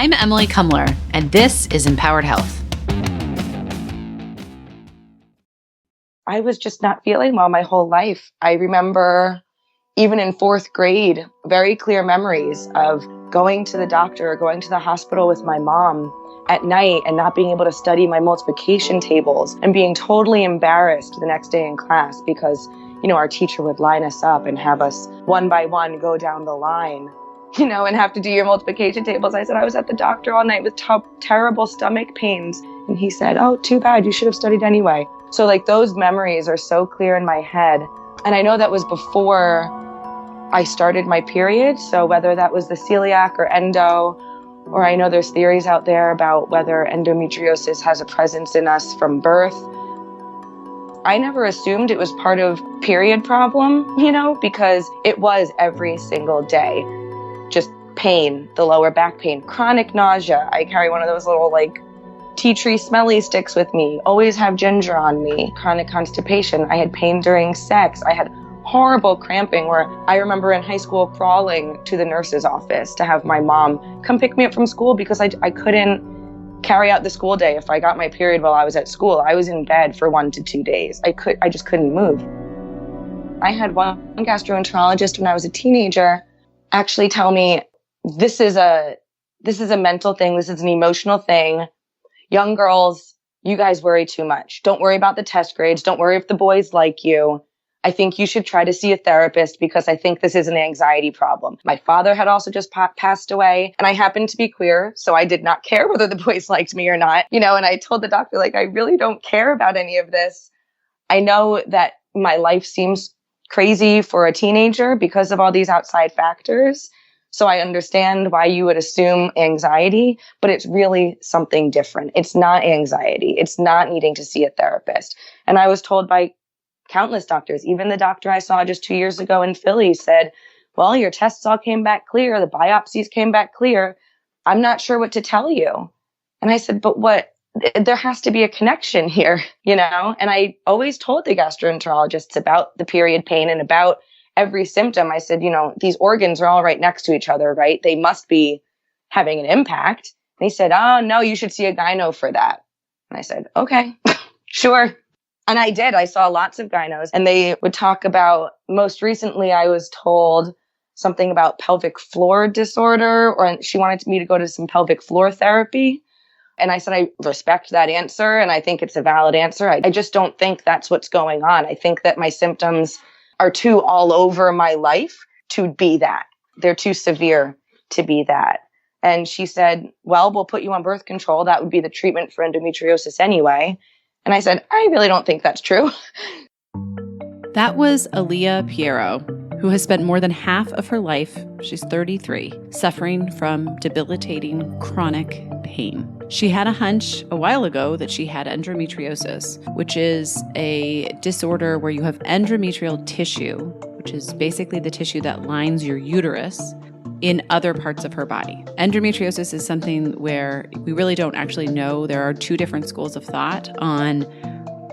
I'm Emily Kumler, and this is Empowered Health. I was just not feeling well my whole life. I remember even in fourth grade, very clear memories of going to the doctor or going to the hospital with my mom at night and not being able to study my multiplication tables and being totally embarrassed the next day in class because, our teacher would line us up and have us one by one go down the line, and have to do your multiplication tables. I said I was at the doctor all night with terrible stomach pains. And he said, oh, too bad. You should have studied anyway. So those memories are so clear in my head. And I know that was before I started my period. So whether that was the celiac or endo, or I know there's theories out there about whether endometriosis has a presence in us from birth. I never assumed it was part of period problem, because it was every single day. Just pain, the lower back pain, chronic nausea. I carry one of those little tea tree smelly sticks with me, always have ginger on me, chronic constipation. I had pain during sex. I had horrible cramping where I remember in high school crawling to the nurse's office to have my mom come pick me up from school because I couldn't carry out the school day if I got my period while I was at school. I was in bed for 1 to 2 days. I just couldn't move. I had one gastroenterologist when I was a teenager actually tell me, this is a mental thing. This is an emotional thing. Young girls, you guys worry too much. Don't worry about the test grades. Don't worry if the boys like you. I think you should try to see a therapist because I think this is an anxiety problem. My father had also just passed away, and I happened to be queer, so I did not care whether the boys liked me or not, and I told the doctor, I really don't care about any of this. I know that my life seems crazy for a teenager because of all these outside factors. So I understand why you would assume anxiety, but it's really something different. It's not anxiety. It's not needing to see a therapist. And I was told by countless doctors, even the doctor I saw just 2 years ago in Philly said, well, your tests all came back clear. The biopsies came back clear. I'm not sure what to tell you. And I said, but what? There has to be a connection here, And I always told the gastroenterologists about the period pain and about every symptom. I said, these organs are all right next to each other, right? They must be having an impact. And he said, oh, no, you should see a gyno for that. And I said, okay, sure. And I did. I saw lots of gynos, and they would talk about, most recently I was told something about pelvic floor disorder, or she wanted me to go to some pelvic floor therapy. And I said, I respect that answer, and I think it's a valid answer. I just don't think that's what's going on. I think that my symptoms are too all over my life to be that. They're too severe to be that. And she said, well, we'll put you on birth control. That would be the treatment for endometriosis anyway. And I said, I really don't think that's true. That was ALEA PIERRO, who has spent more than half of her life, she's 33, suffering from debilitating chronic pain. She had a hunch a while ago that she had endometriosis, which is a disorder where you have endometrial tissue, which is basically the tissue that lines your uterus, in other parts of her body. Endometriosis is something where we really don't actually know. There are two different schools of thought on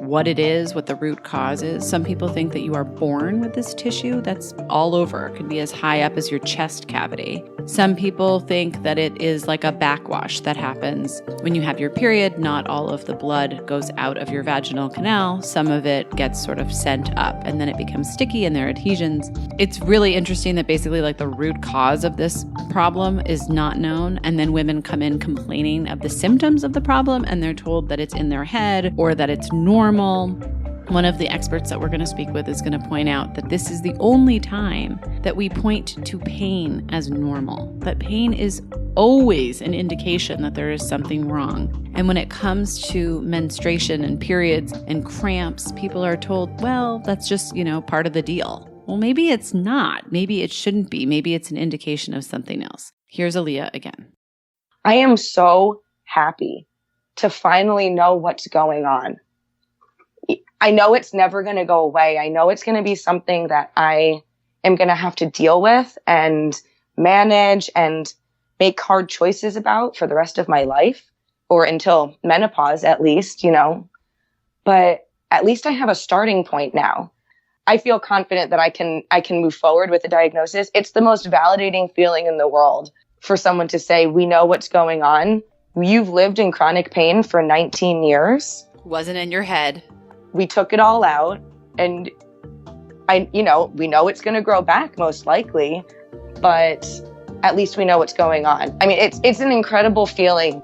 what it is, what the root cause is. Some people think that you are born with this tissue that's all over. It can be as high up as your chest cavity. Some people think that it is like a backwash that happens when you have your period. Not all of the blood goes out of your vaginal canal. Some of it gets sort of sent up, and then it becomes sticky and there are adhesions. It's really interesting that basically the root cause of this problem is not known, and then women come in complaining of the symptoms of the problem, and they're told that it's in their head or that it's normal. One of the experts that we're going to speak with is going to point out that this is the only time that we point to pain as normal, that pain is always an indication that there is something wrong. And when it comes to menstruation and periods and cramps, people are told, well, that's just, part of the deal. Well, maybe it's not. Maybe it shouldn't be. Maybe it's an indication of something else. Here's ALEA again. I am so happy to finally know what's going on. I know it's never going to go away. I know it's going to be something that I am going to have to deal with and manage and make hard choices about for the rest of my life, or until menopause at least, But at least I have a starting point now. I feel confident that I can move forward with the diagnosis. It's the most validating feeling in the world for someone to say, we know what's going on. You've lived in chronic pain for 19 years. Wasn't in your head. We took it all out, and we know it's going to grow back most likely, but at least we know what's going on. I mean, it's an incredible feeling.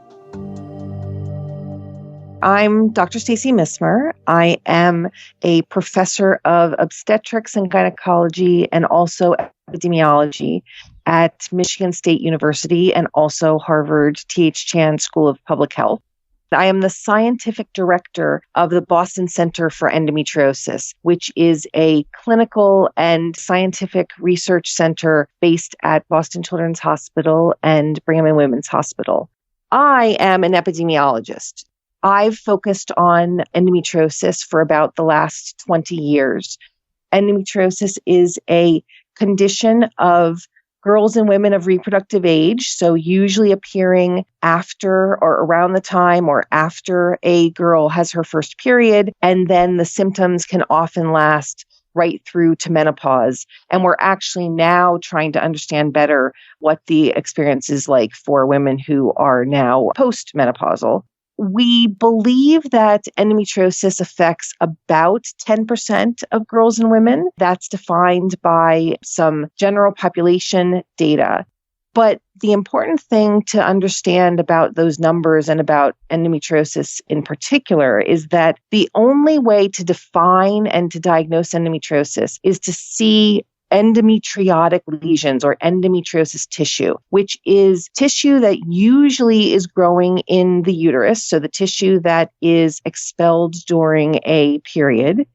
I'm Dr. Stacey Missmer. I am a professor of obstetrics and gynecology and also epidemiology at Michigan State University and also Harvard T.H. Chan School of Public Health. I am the scientific director of the Boston Center for Endometriosis, which is a clinical and scientific research center based at Boston Children's Hospital and Brigham and Women's Hospital. I am an epidemiologist. I've focused on endometriosis for about the last 20 years. Endometriosis is a condition of girls and women of reproductive age, so usually appearing after or around the time or after a girl has her first period, and then the symptoms can often last right through to menopause. And we're actually now trying to understand better what the experience is like for women who are now post-menopausal. We believe that endometriosis affects about 10% of girls and women. That's defined by some general population data. But the important thing to understand about those numbers and about endometriosis in particular is that the only way to define and to diagnose endometriosis is to see endometriotic lesions or endometriosis tissue, which is tissue that usually is growing in the uterus, so the tissue that is expelled during a period.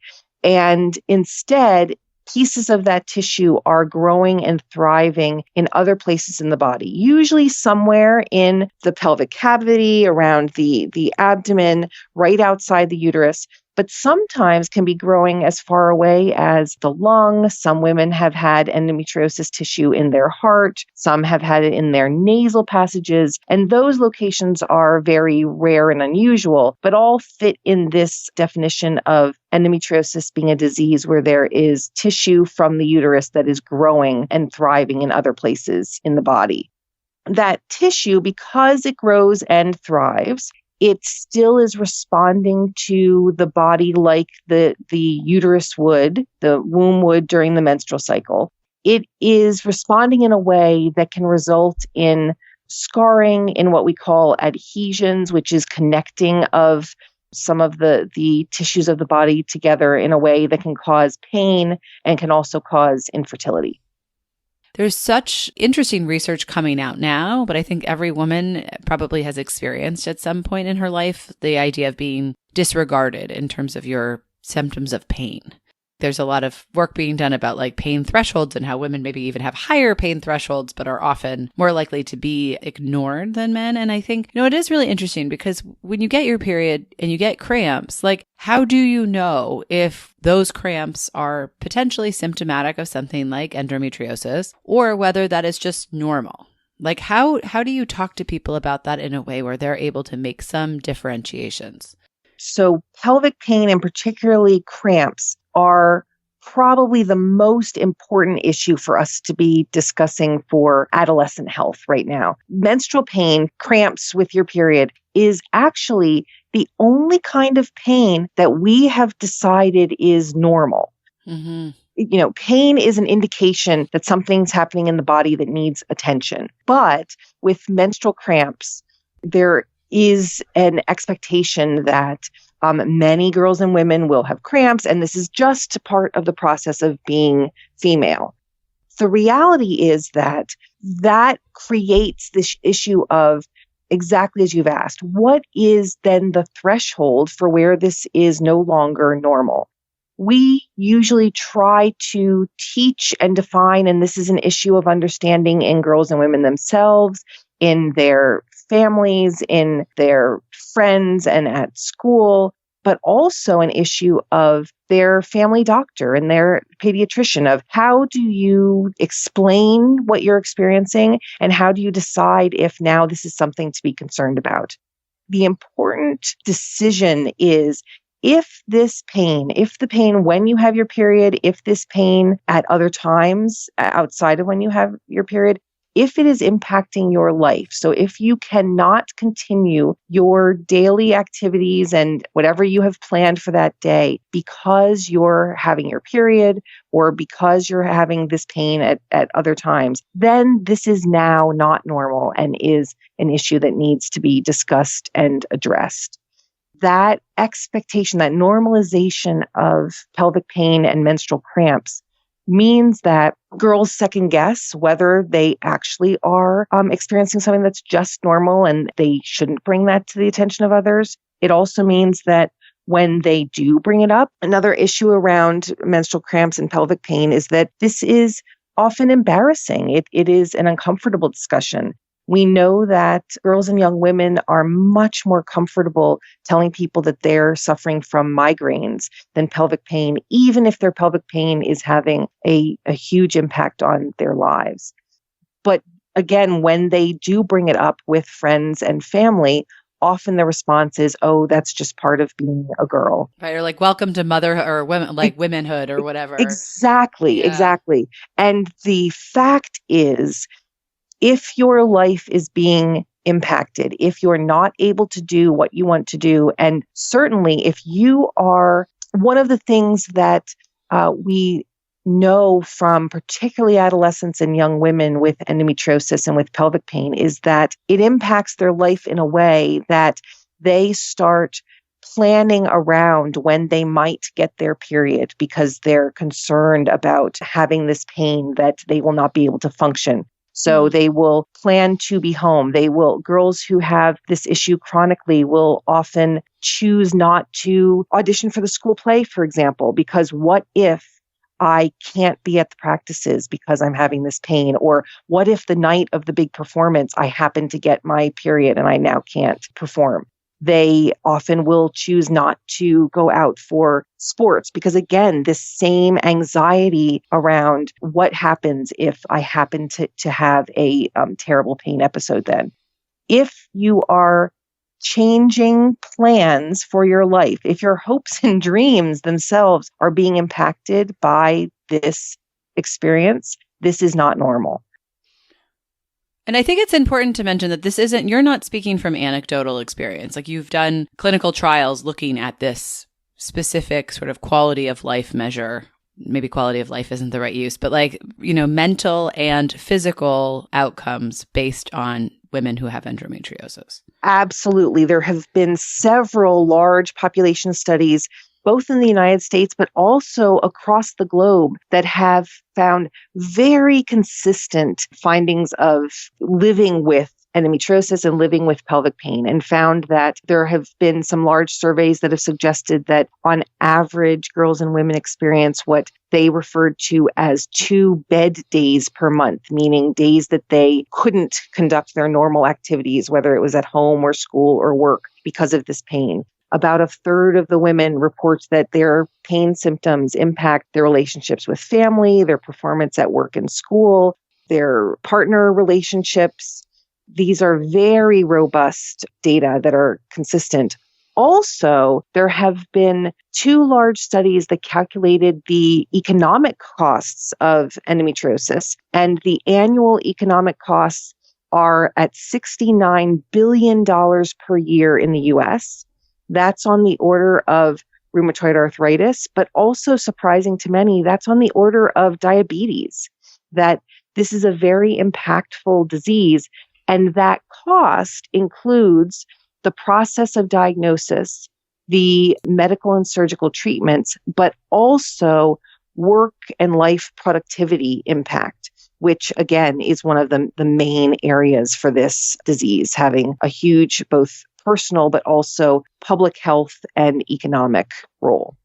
And instead, pieces of that tissue are growing and thriving in other places in the body, usually somewhere in the pelvic cavity, around the abdomen, right outside the uterus, but sometimes can be growing as far away as the lung. Some women have had endometriosis tissue in their heart. Some have had it in their nasal passages. And those locations are very rare and unusual, but all fit in this definition of endometriosis being a disease where there is tissue from the uterus that is growing and thriving in other places in the body. That tissue, because it grows and thrives, it still is responding to the body like the uterus would, the womb would during the menstrual cycle. It is responding in a way that can result in scarring, in what we call adhesions, which is connecting of some of the tissues of the body together in a way that can cause pain and can also cause infertility. There's such interesting research coming out now, but I think every woman probably has experienced at some point in her life the idea of being disregarded in terms of your symptoms of pain. There's a lot of work being done about like pain thresholds and how women maybe even have higher pain thresholds, but are often more likely to be ignored than men. And I think, it is really interesting because when you get your period and you get cramps, like how do you know if those cramps are potentially symptomatic of something like endometriosis or whether that is just normal? Like how do you talk to people about that in a way where they're able to make some differentiations? So pelvic pain and particularly cramps are probably the most important issue for us to be discussing for adolescent health right now. Menstrual pain, cramps with your period, is actually the only kind of pain that we have decided is normal. Mm-hmm. Pain is an indication that something's happening in the body that needs attention. But with menstrual cramps, there is an expectation that many girls and women will have cramps, and this is just part of the process of being female. The reality is that creates this issue of exactly as you've asked, what is then the threshold for where this is no longer normal? We usually try to teach and define, and this is an issue of understanding in girls and women themselves, in their families, in their friends, and at school, but also an issue of their family doctor and their pediatrician of how do you explain what you're experiencing and how do you decide if now this is something to be concerned about. The important decision is if the pain when you have your period, if this pain at other times outside of when you have your period, if it is impacting your life, so if you cannot continue your daily activities and whatever you have planned for that day because you're having your period or because you're having this pain at other times, then this is now not normal and is an issue that needs to be discussed and addressed. That expectation, that normalization of pelvic pain and menstrual cramps means that girls second guess whether they actually are experiencing something that's just normal and they shouldn't bring that to the attention of others. It also means that when they do bring it up, another issue around menstrual cramps and pelvic pain is that this is often embarrassing. It is an uncomfortable discussion. We know that girls and young women are much more comfortable telling people that they're suffering from migraines than pelvic pain, even if their pelvic pain is having a huge impact on their lives. But again, when they do bring it up with friends and family, often the response is, oh, that's just part of being a girl. Right. Or like, welcome to mother or women, like womanhood or whatever. Exactly. And the fact is, if your life is being impacted, if you're not able to do what you want to do, and certainly if you are, one of the things that we know from particularly adolescents and young women with endometriosis and with pelvic pain is that it impacts their life in a way that they start planning around when they might get their period because they're concerned about having this pain that they will not be able to function. So they will plan to be home. Girls who have this issue chronically will often choose not to audition for the school play, for example, because what if I can't be at the practices because I'm having this pain? Or what if the night of the big performance, I happen to get my period and I now can't perform? They often will choose not to go out for sports because, again, this same anxiety around what happens if I happen to have a terrible pain episode then. If you are changing plans for your life, if your hopes and dreams themselves are being impacted by this experience, this is not normal. And I think it's important to mention that you're not speaking from anecdotal experience. Like, you've done clinical trials looking at this specific sort of quality of life measure. Maybe quality of life isn't the right use, but mental and physical outcomes based on women who have endometriosis. Absolutely. There have been several large population studies, both in the United States, but also across the globe, that have found very consistent findings of living with endometriosis and living with pelvic pain, and found that there have been some large surveys that have suggested that on average, girls and women experience what they referred to as 2 bed days per month, meaning days that they couldn't conduct their normal activities, whether it was at home or school or work, because of this pain. About a third of the women report that their pain symptoms impact their relationships with family, their performance at work and school, their partner relationships. These are very robust data that are consistent. Also, there have been 2 large studies that calculated the economic costs of endometriosis, and the annual economic costs are at $69 billion per year in the US. That's on the order of rheumatoid arthritis, but also surprising to many, that's on the order of diabetes, that this is a very impactful disease. And that cost includes the process of diagnosis, the medical and surgical treatments, but also work and life productivity impact, which again is one of the main areas for this disease, having a huge both personal but also public health and economic role.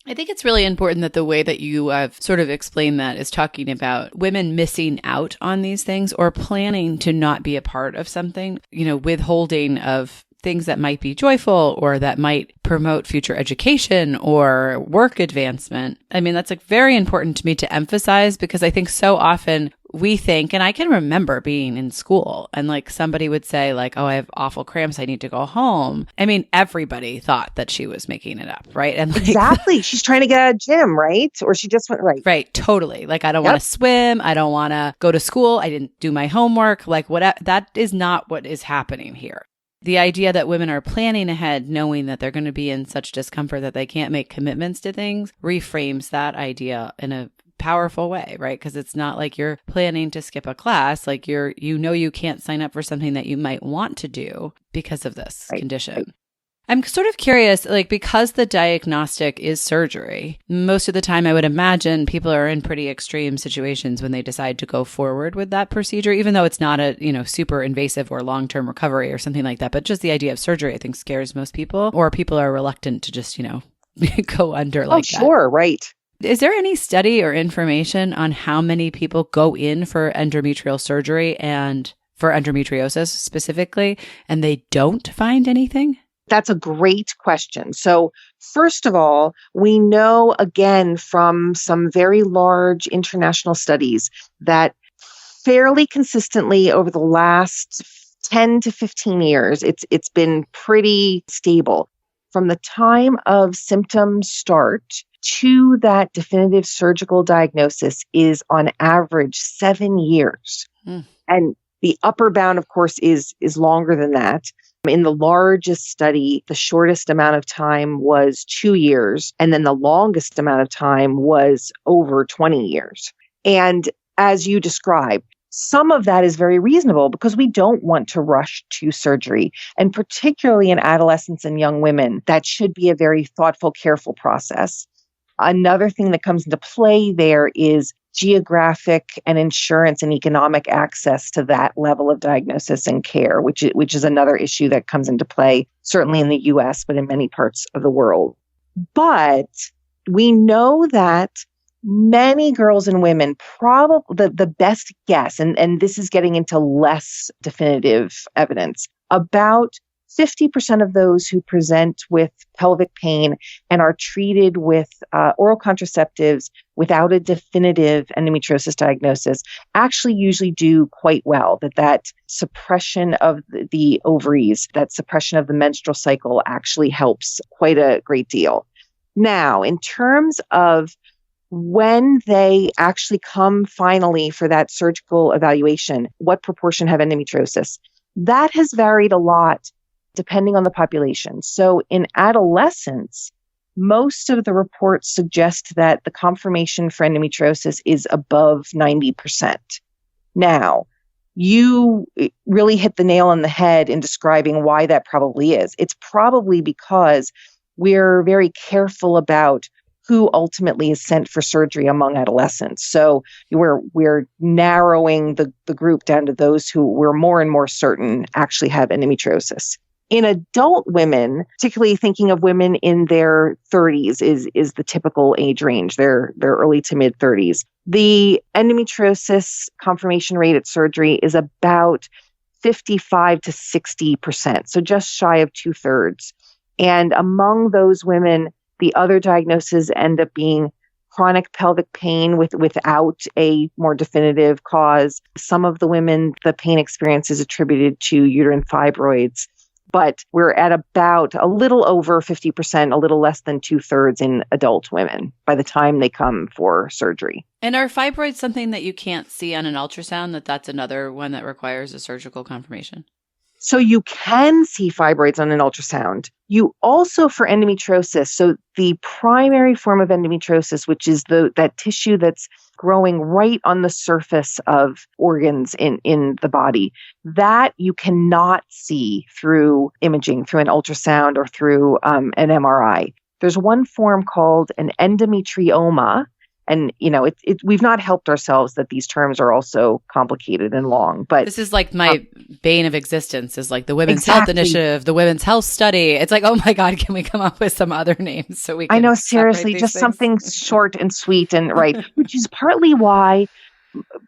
I think it's really important that the way that you have sort of explained that is talking about women missing out on these things or planning to not be a part of something, withholding of things that might be joyful or that might promote future education or work advancement. I mean, that's like very important to me to emphasize, because I think so often we think, and I can remember being in school and like somebody would say like, oh, I have awful cramps, I need to go home. I mean, everybody thought that she was making it up, right? And like, exactly. She's trying to get out of gym, right? Or she just went right. Right. Totally. Like, I don't want to swim. I don't want to go to school. I didn't do my homework. Like, what? That is not what is happening here. The idea that women are planning ahead, knowing that they're going to be in such discomfort that they can't make commitments to things, reframes that idea in a powerful way, right? Because it's not like you're planning to skip a class. Like you can't sign up for something that you might want to do because of this condition. Right. I'm sort of curious, like, because the diagnostic is surgery, most of the time I would imagine people are in pretty extreme situations when they decide to go forward with that procedure, even though it's not a, super invasive or long-term recovery or something like that. But just the idea of surgery, I think, scares most people, or people are reluctant to just, go under like that. Oh, sure. Right. Is there any study or information on how many people go in for endometrial surgery and for endometriosis specifically, and they don't find anything? That's a great question. So first of all, we know again from some very large international studies that fairly consistently over the last 10 to 15 years, it's been pretty stable. From the time of symptoms start to that definitive surgical diagnosis is on average 7 years. And the upper bound, of course, is longer than that. In the largest study, the shortest amount of time was 2 years, and then the longest amount of time was over 20 years. And as you described, some of that is very reasonable because we don't want to rush to surgery. And particularly in adolescents and young women, that should be a very thoughtful, careful process. Another thing that comes into play there is geographic and insurance and economic access to that level of diagnosis and care, which is another issue that comes into play, certainly in the US, but in many parts of the world. But we know that many girls and women, probably the best guess, and this is getting into less definitive evidence, about 50% of those who present with pelvic pain and are treated with oral contraceptives without a definitive endometriosis diagnosis actually usually do quite well. That suppression of the ovaries, that suppression of the menstrual cycle actually helps quite a great deal. Now, in terms of when they actually come finally for that surgical evaluation, what proportion have endometriosis? That has varied a lot depending on the population. So in adolescents, most of the reports suggest that the confirmation for endometriosis is above 90%. Now, you really hit the nail on the head in describing why that probably is. It's probably because we're very careful about who ultimately is sent for surgery among adolescents. So we're narrowing the group down to those who we're more and more certain actually have endometriosis. In adult women, particularly thinking of women in their 30s is the typical age range, their early to mid 30s. The endometriosis confirmation rate at surgery is about 55 to 60%, so just shy of 2/3. And among those women, the other diagnoses end up being chronic pelvic pain without a more definitive cause. Some of the women, the pain experience is attributed to uterine fibroids. But we're at about a little over 50%, a little less than 2/3 in adult women by the time they come for surgery. And are fibroids something that you can't see on an ultrasound, that's another one that requires a surgical confirmation? So you can see fibroids on an ultrasound. You also, for endometriosis, so the primary form of endometriosis, which is that tissue that's growing right on the surface of organs in the body, that you cannot see through imaging, through an ultrasound or through an MRI. There's one form called an endometrioma. And, we've not helped ourselves that these terms are also complicated and long. But this is like my bane of existence is like the Women's Health Initiative, the Women's Health Study. It's like, oh my God, can we come up with some other names so we can I know, seriously, just something short and sweet and right, which is partly why,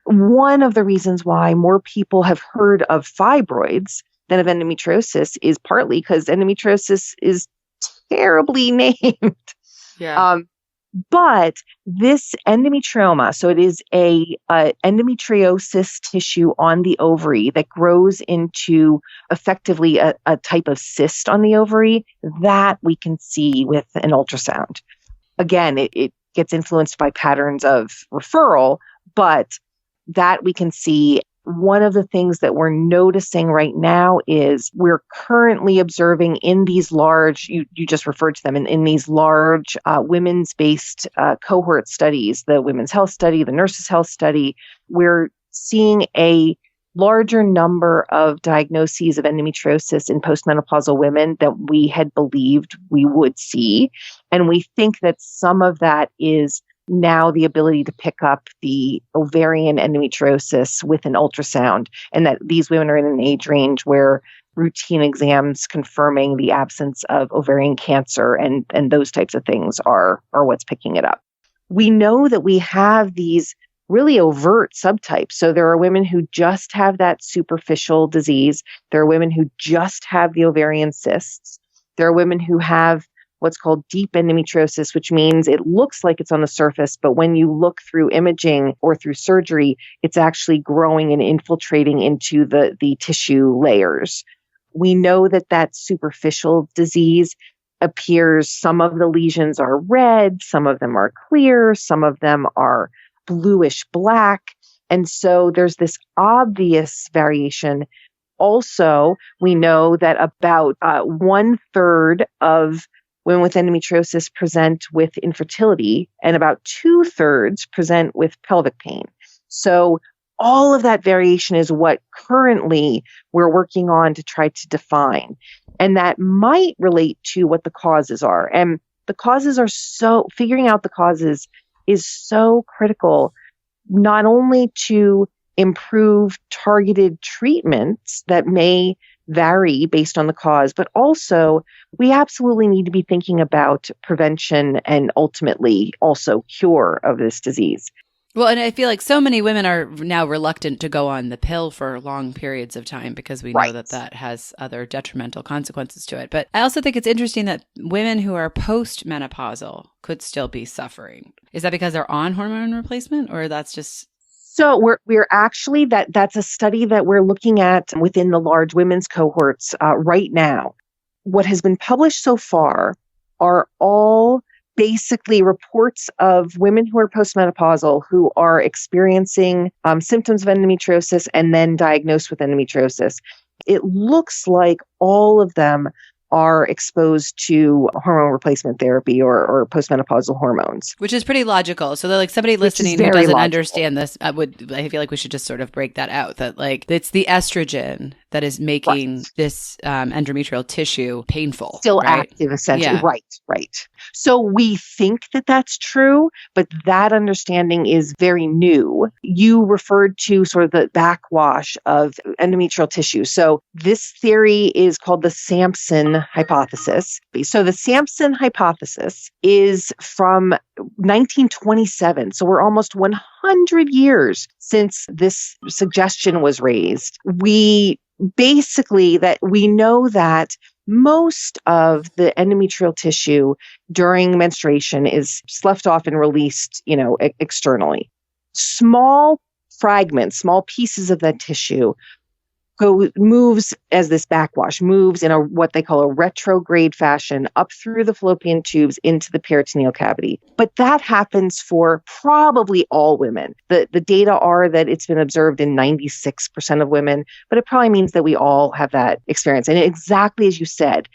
one of the reasons why more people have heard of fibroids than of endometriosis is partly because endometriosis is terribly named. Yeah. But this endometrioma, so it is a endometriosis tissue on the ovary that grows into effectively a type of cyst on the ovary that we can see with an ultrasound. Again, it gets influenced by patterns of referral, but that we can see. One of the things that we're noticing right now is we're currently observing in these large, you just referred to them, in these large women's-based cohort studies, the women's health study, the nurses' health study, we're seeing a larger number of diagnoses of endometriosis in postmenopausal women than we had believed we would see. And we think that some of that is now the ability to pick up the ovarian endometriosis with an ultrasound, and that these women are in an age range where routine exams confirming the absence of ovarian cancer and those types of things are what's picking it up. We know that we have these really overt subtypes. So there are women who just have that superficial disease. There are women who just have the ovarian cysts. There are women who have what's called deep endometriosis, which means it looks like it's on the surface, but when you look through imaging or through surgery, it's actually growing and infiltrating into the tissue layers. We know that that superficial disease appears, some of the lesions are red, some of them are clear, some of them are bluish black. And so there's this obvious variation. Also, we know that about 1/3 of women with endometriosis present with infertility, and about 2/3 present with pelvic pain. So all of that variation is what currently we're working on to try to define. And that might relate to what the causes are. And the causes are figuring out the causes is so critical, not only to improve targeted treatments that may vary based on the cause, but also we absolutely need to be thinking about prevention and ultimately also cure of this disease. Well, and I feel like so many women are now reluctant to go on the pill for long periods of time because we know that has other detrimental consequences to it. But I also think it's interesting that women who are post-menopausal could still be suffering. Is that because they're on hormone replacement, or that's just... So we're actually, that's a study that we're looking at within the large women's cohorts right now. What has been published so far are all basically reports of women who are postmenopausal who are experiencing symptoms of endometriosis and then diagnosed with endometriosis. It looks like all of them are exposed to hormone replacement therapy or postmenopausal hormones. Which is pretty logical. So they're like, somebody listening who doesn't understand this, I feel like we should just sort of break that out, that like it's the estrogen that is making this endometrial tissue painful. Still active, essentially. Yeah. Right. So we think that that's true, but that understanding is very new. You referred to sort of the backwash of endometrial tissue. So this theory is called the Sampson hypothesis. So the Sampson hypothesis is from 1927. So we're almost 100 years since this suggestion was raised. We know that most of the endometrial tissue during menstruation is sloughed off and released, externally. Small fragments, small pieces of that tissue moves as this backwash, moves in what they call a retrograde fashion up through the fallopian tubes into the peritoneal cavity. But that happens for probably all women. The data are that it's been observed in 96% of women, but it probably means that we all have that experience. And exactly as you said,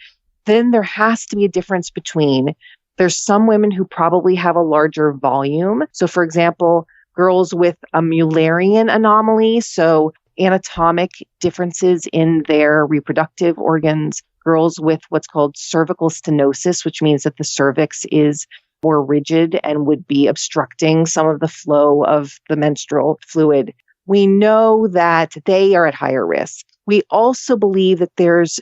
then there has to be a difference between, there's some women who probably have a larger volume. So for example, girls with a Mullerian anomaly, so anatomic differences in their reproductive organs, girls with what's called cervical stenosis, which means that the cervix is more rigid and would be obstructing some of the flow of the menstrual fluid. We know that they are at higher risk. We also believe that there's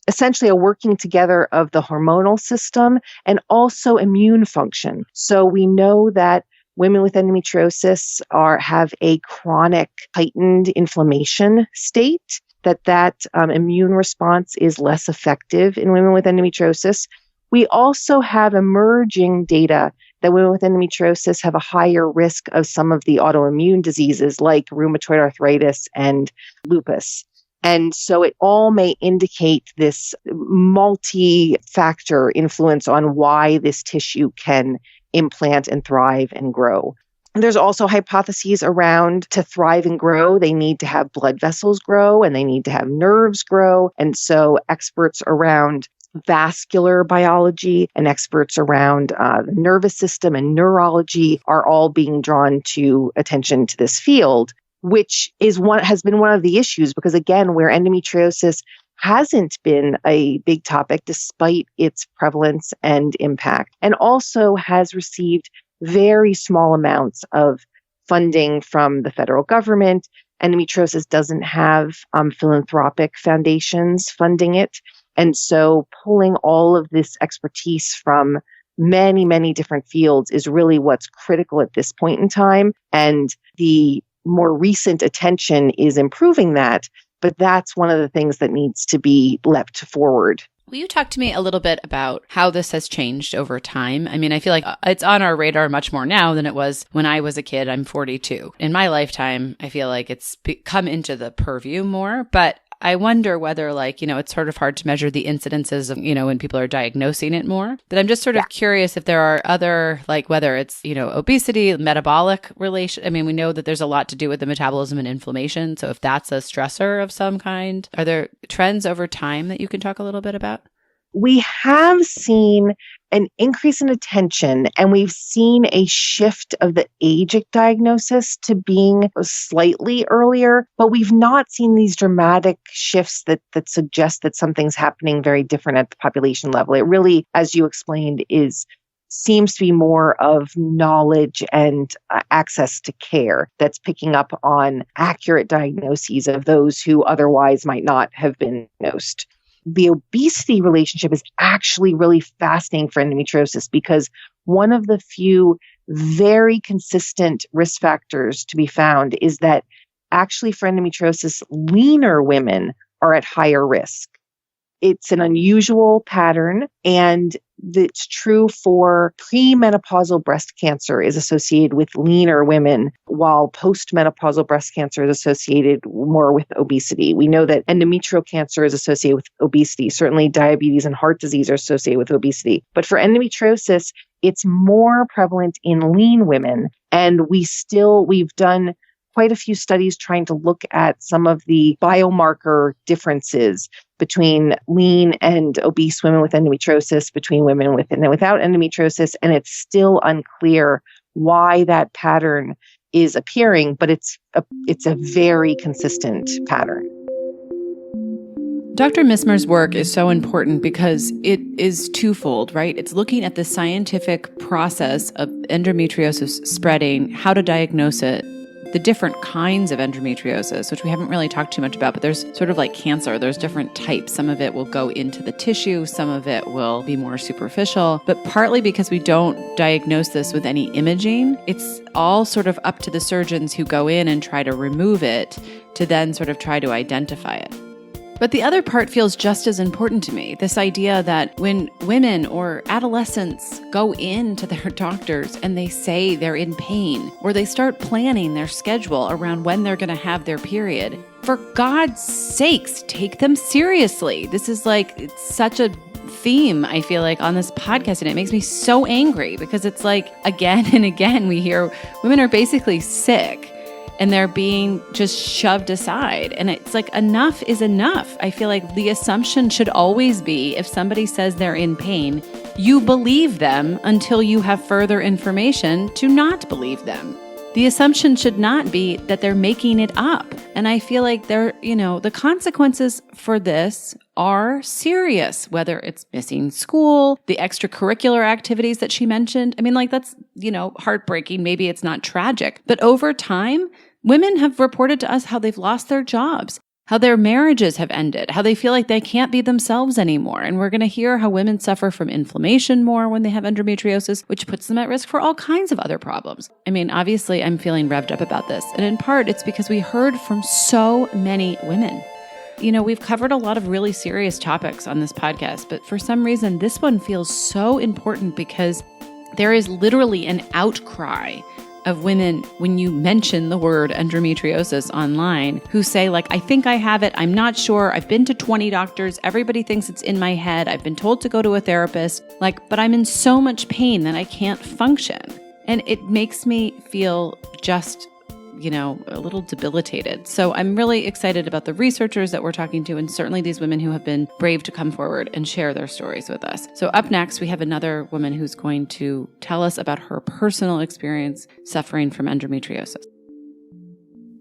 essentially a working together of the hormonal system and also immune function. So we know that women with endometriosis have a chronic heightened inflammation state, that immune response is less effective in women with endometriosis. We also have emerging data that women with endometriosis have a higher risk of some of the autoimmune diseases like rheumatoid arthritis and lupus. And so it all may indicate this multi-factor influence on why this tissue can implant and thrive and grow. And there's also hypotheses around to thrive and grow, they need to have blood vessels grow and they need to have nerves grow. And so experts around vascular biology and experts around the nervous system and neurology are all being drawn to attention to this field, which has been one of the issues, because again, where endometriosis hasn't been a big topic despite its prevalence and impact, and also has received very small amounts of funding from the federal government. Endometriosis doesn't have philanthropic foundations funding it. And so pulling all of this expertise from many, many different fields is really what's critical at this point in time. And the more recent attention is improving that, but that's one of the things that needs to be leapt forward. Will you talk to me a little bit about how this has changed over time? I mean, I feel like it's on our radar much more now than it was when I was a kid. I'm 42. In my lifetime, I feel like it's come into the purview more, but I wonder whether, like, it's sort of hard to measure the incidences of, when people are diagnosing it more. But I'm just sort of curious if there are other, like, whether it's, obesity, metabolic relation. I mean, we know that there's a lot to do with the metabolism and inflammation. So if that's a stressor of some kind, are there trends over time that you can talk a little bit about? We have seen an increase in attention, and we've seen a shift of the age of diagnosis to being slightly earlier, but we've not seen these dramatic shifts that suggest that something's happening very different at the population level. It really, as you explained, seems to be more of knowledge and access to care that's picking up on accurate diagnoses of those who otherwise might not have been diagnosed. The obesity relationship is actually really fascinating for endometriosis, because one of the few very consistent risk factors to be found is that actually for endometriosis, leaner women are at higher risk. It's an unusual pattern, and it's true for premenopausal breast cancer is associated with leaner women, while post-menopausal breast cancer is associated more with obesity. We know that endometrial cancer is associated with obesity. Certainly diabetes and heart disease are associated with obesity. But for endometriosis, it's more prevalent in lean women. And we've done quite a few studies trying to look at some of the biomarker differences between lean and obese women with endometriosis, between women with and without endometriosis, and it's still unclear why that pattern is appearing, but it's a very consistent pattern. Dr. Missmer's work is so important because it is twofold, right? It's looking at the scientific process of endometriosis spreading, how to diagnose it, the different kinds of endometriosis, which we haven't really talked too much about, but there's sort of like cancer. There's different types. Some of it will go into the tissue. Some of it will be more superficial. But partly because we don't diagnose this with any imaging, it's all sort of up to the surgeons who go in and try to remove it to then sort of try to identify it. But the other part feels just as important to me, this idea that when women or adolescents go in to their doctors and they say they're in pain, or they start planning their schedule around when they're going to have their period, for God's sakes, take them seriously. This is it's such a theme, I feel like, on this podcast, and it makes me so angry because it's like, again and again, we hear women are basically sick and they're being just shoved aside. And it's like, enough is enough. I feel like the assumption should always be, if somebody says they're in pain, you believe them until you have further information to not believe them. The assumption should not be that they're making it up. And I feel like the consequences for this are serious, whether it's missing school, the extracurricular activities that she mentioned. I mean, that's, heartbreaking. Maybe it's not tragic, but over time, women have reported to us how they've lost their jobs, how their marriages have ended, how they feel like they can't be themselves anymore. And we're going to hear how women suffer from inflammation more when they have endometriosis, which puts them at risk for all kinds of other problems. I mean, obviously, I'm feeling revved up about this. And in part, it's because we heard from so many women. You know, we've covered a lot of really serious topics on this podcast, but for some reason, this one feels so important because there is literally an outcry of women when you mention the word endometriosis online who say, like, I think I have it. I'm not sure. I've been to 20 doctors. Everybody thinks it's in my head. I've been told to go to a therapist, but I'm in so much pain that I can't function. And it makes me feel just, a little debilitated. So I'm really excited about the researchers that we're talking to, and certainly these women who have been brave to come forward and share their stories with us. So up next, we have another woman who's going to tell us about her personal experience suffering from endometriosis.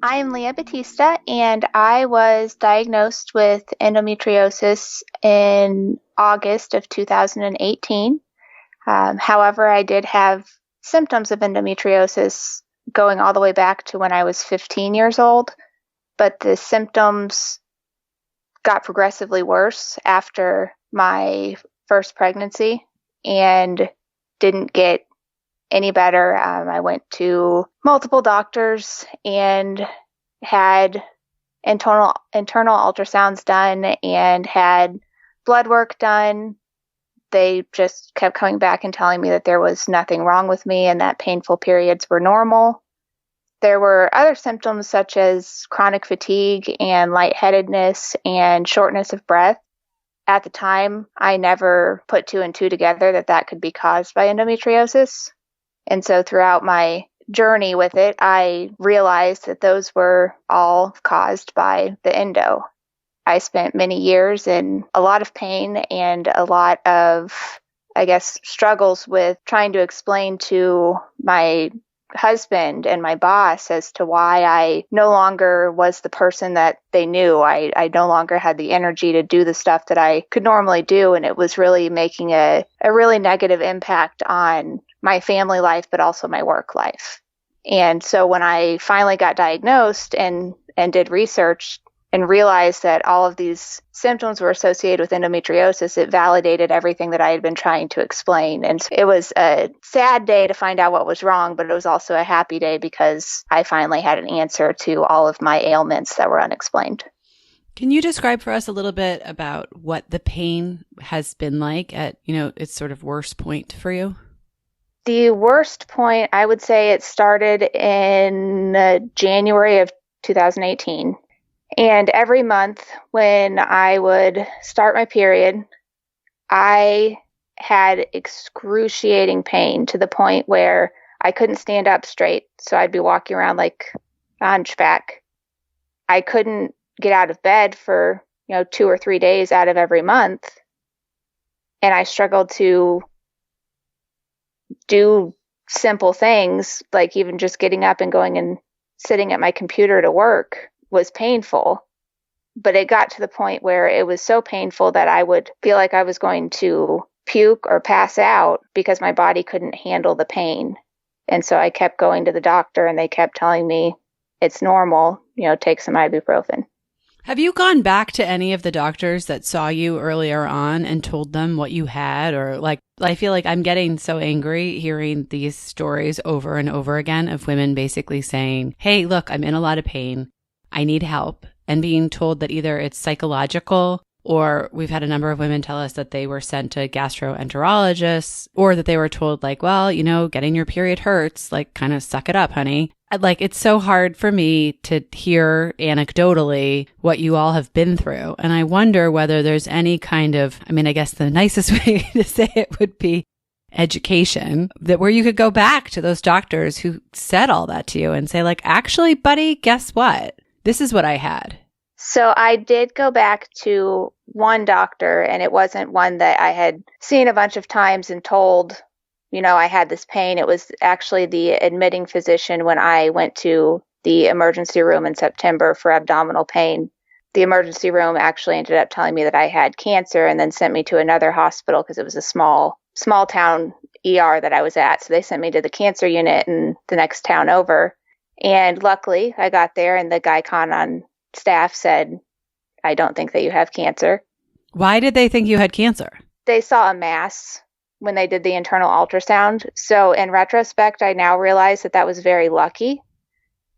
I'm LEAH BATTISTA, and I was diagnosed with endometriosis in August of 2018. However, I did have symptoms of endometriosis going all the way back to when I was 15 years old, but the symptoms got progressively worse after my first pregnancy and didn't get any better. I went to multiple doctors and had internal ultrasounds done and had blood work done. They just kept coming back and telling me that there was nothing wrong with me and that painful periods were normal. There were other symptoms such as chronic fatigue and lightheadedness and shortness of breath. At the time, I never put two and two together that could be caused by endometriosis. And so throughout my journey with it, I realized that those were all caused by the endo. I spent many years in a lot of pain and a lot of, struggles with trying to explain to my husband and my boss as to why I no longer was the person that they knew. I no longer had the energy to do the stuff that I could normally do, and it was really making a really negative impact on my family life, but also my work life. And so when I finally got diagnosed and did research and realized that all of these symptoms were associated with endometriosis, it validated everything that I had been trying to explain. And it was a sad day to find out what was wrong, but it was also a happy day because I finally had an answer to all of my ailments that were unexplained. Can you describe for us a little bit about what the pain has been like at, its sort of worst point for you? The worst point, I would say it started in January of 2018. And every month when I would start my period, I had excruciating pain to the point where I couldn't stand up straight. So I'd be walking around like a hunchback. I couldn't get out of bed for, 2 or 3 days out of every month. And I struggled to do simple things, like even just getting up and going and sitting at my computer to work was painful. But it got to the point where it was so painful that I would feel like I was going to puke or pass out because my body couldn't handle the pain. And so I kept going to the doctor and they kept telling me it's normal, take some ibuprofen. Have you gone back to any of the doctors that saw you earlier on and told them what you had? Or I feel like I'm getting so angry hearing these stories over and over again of women basically saying, hey, look, I'm in a lot of pain. I need help, and being told that either it's psychological, or we've had a number of women tell us that they were sent to gastroenterologists, or that they were told getting your period hurts, kind of suck it up, honey. It's so hard for me to hear anecdotally what you all have been through. And I wonder whether there's any kind of, I guess the nicest way to say it would be education, that where you could go back to those doctors who said all that to you and say actually, buddy, guess what? This is what I had. So I did go back to one doctor, and it wasn't one that I had seen a bunch of times and told, I had this pain. It was actually the admitting physician when I went to the emergency room in September for abdominal pain. The emergency room actually ended up telling me that I had cancer and then sent me to another hospital because it was a small town ER that I was at. So they sent me to the cancer unit in the next town over. And luckily I got there and the gynecon on staff said, I don't think that you have cancer. Why did they think you had cancer? They saw a mass when they did the internal ultrasound. So in retrospect, I now realize that that was very lucky,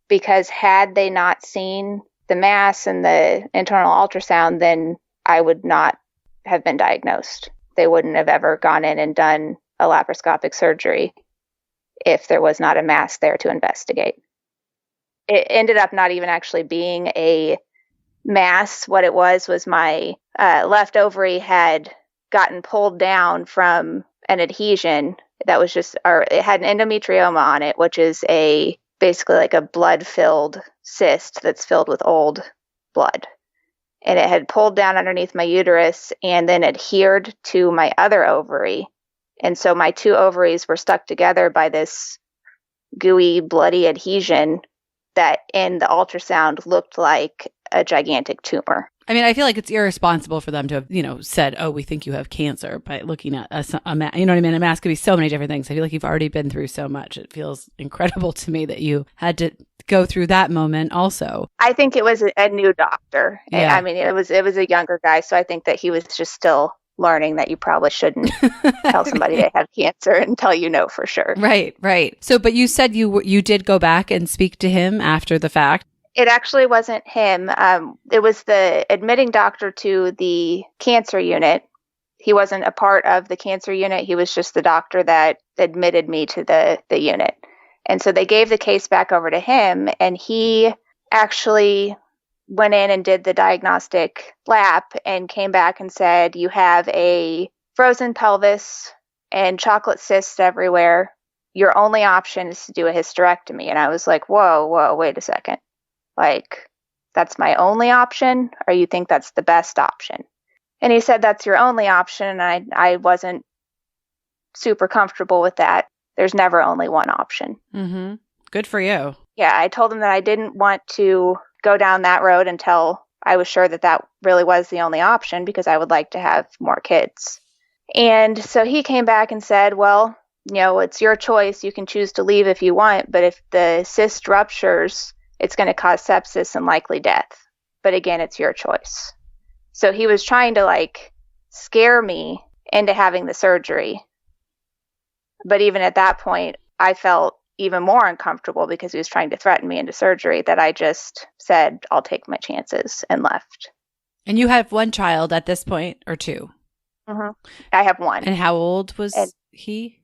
because had they not seen the mass and the internal ultrasound, then I would not have been diagnosed. They wouldn't have ever gone in and done a laparoscopic surgery if there was not a mass there to investigate. It ended up not even actually being a mass. What it was my left ovary had gotten pulled down from an adhesion that was it had an endometrioma on it, which is basically like a blood-filled cyst that's filled with old blood. And it had pulled down underneath my uterus and then adhered to my other ovary. And so my two ovaries were stuck together by this gooey, bloody adhesion that in the ultrasound looked like a gigantic tumor. I mean, I feel like it's irresponsible for them to have, said, oh, we think you have cancer by looking at a mass. You know what I mean? A mass could be so many different things. I feel like you've already been through so much. It feels incredible to me that you had to go through that moment also. I think it was a new doctor. Yeah. I mean, it was a younger guy. So I think that he was just still learning that you probably shouldn't tell somebody they have cancer until you know for sure. Right. So, but you said you did go back and speak to him after the fact. It actually wasn't him. It was the admitting doctor to the cancer unit. He wasn't a part of the cancer unit. He was just the doctor that admitted me to the unit. And so they gave the case back over to him, and he actually went in and did the diagnostic lap and came back and said, you have a frozen pelvis and chocolate cysts everywhere. Your only option is to do a hysterectomy. And I was like, whoa, wait a second. Like, that's my only option, or you think that's the best option? And he said, that's your only option. And I wasn't super comfortable with that. There's never only one option. Mm-hmm. Good for you. Yeah, I told him that I didn't want to go down that road until I was sure that that really was the only option, because I would like to have more kids. And so he came back and said, well, it's your choice. You can choose to leave if you want, but if the cyst ruptures, it's going to cause sepsis and likely death. But again, it's your choice. So he was trying to scare me into having the surgery. But even at that point, I felt even more uncomfortable because he was trying to threaten me into surgery, that I just said, I'll take my chances, and left. And you have one child at this point, or two? Mm-hmm. I have one. And how old was he?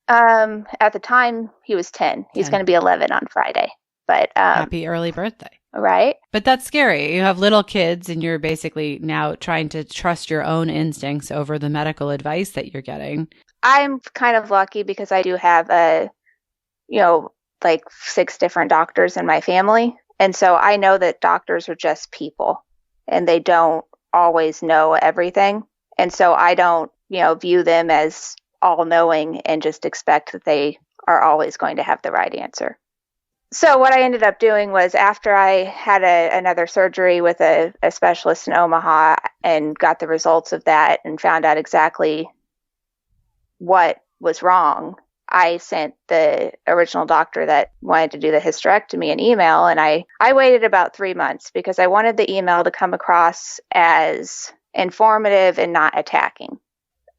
At the time, he was 10. He's going to be 11 on Friday. But happy early birthday. Right. But that's scary. You have little kids and you're basically now trying to trust your own instincts over the medical advice that you're getting. I'm kind of lucky because I do have 6 different doctors in my family. And so I know that doctors are just people and they don't always know everything. And so I don't, view them as all knowing and just expect that they are always going to have the right answer. So what I ended up doing was, after I had another surgery with a specialist in Omaha and got the results of that and found out exactly what was wrong, I sent the original doctor that wanted to do the hysterectomy an email, and I waited about 3 months because I wanted the email to come across as informative and not attacking.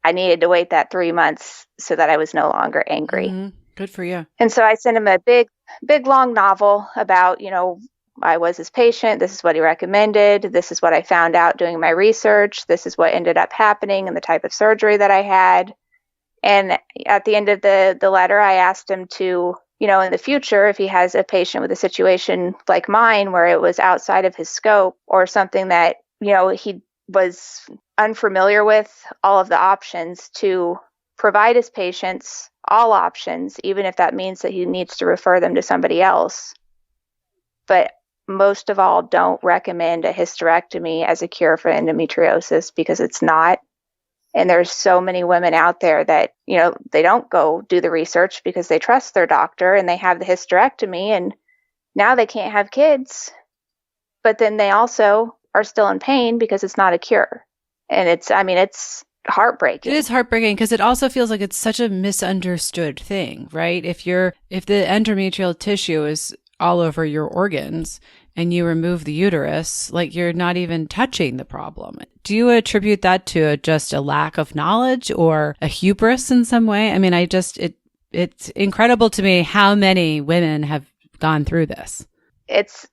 I needed to wait that 3 months so that I was no longer angry. Mm-hmm. Good for you. And so I sent him a big, long novel about, I was his patient. This is what he recommended. This is what I found out doing my research. This is what ended up happening and the type of surgery that I had. And at the end of the letter, I asked him to, in the future, if he has a patient with a situation like mine where it was outside of his scope or something that, he was unfamiliar with, all of the options, to provide his patients all options, even if that means that he needs to refer them to somebody else. But most of all, don't recommend a hysterectomy as a cure for endometriosis, because it's not. And there's so many women out there that, they don't go do the research because they trust their doctor and they have the hysterectomy and now they can't have kids. But then they also are still in pain because it's not a cure. And it's heartbreaking. It is heartbreaking because it also feels like it's such a misunderstood thing, right? If the endometrial tissue is all over your organs, and you remove the uterus, like you're not even touching the problem. Do you attribute that to just a lack of knowledge or a hubris in some way? I mean, it's incredible to me how many women have gone through this. It's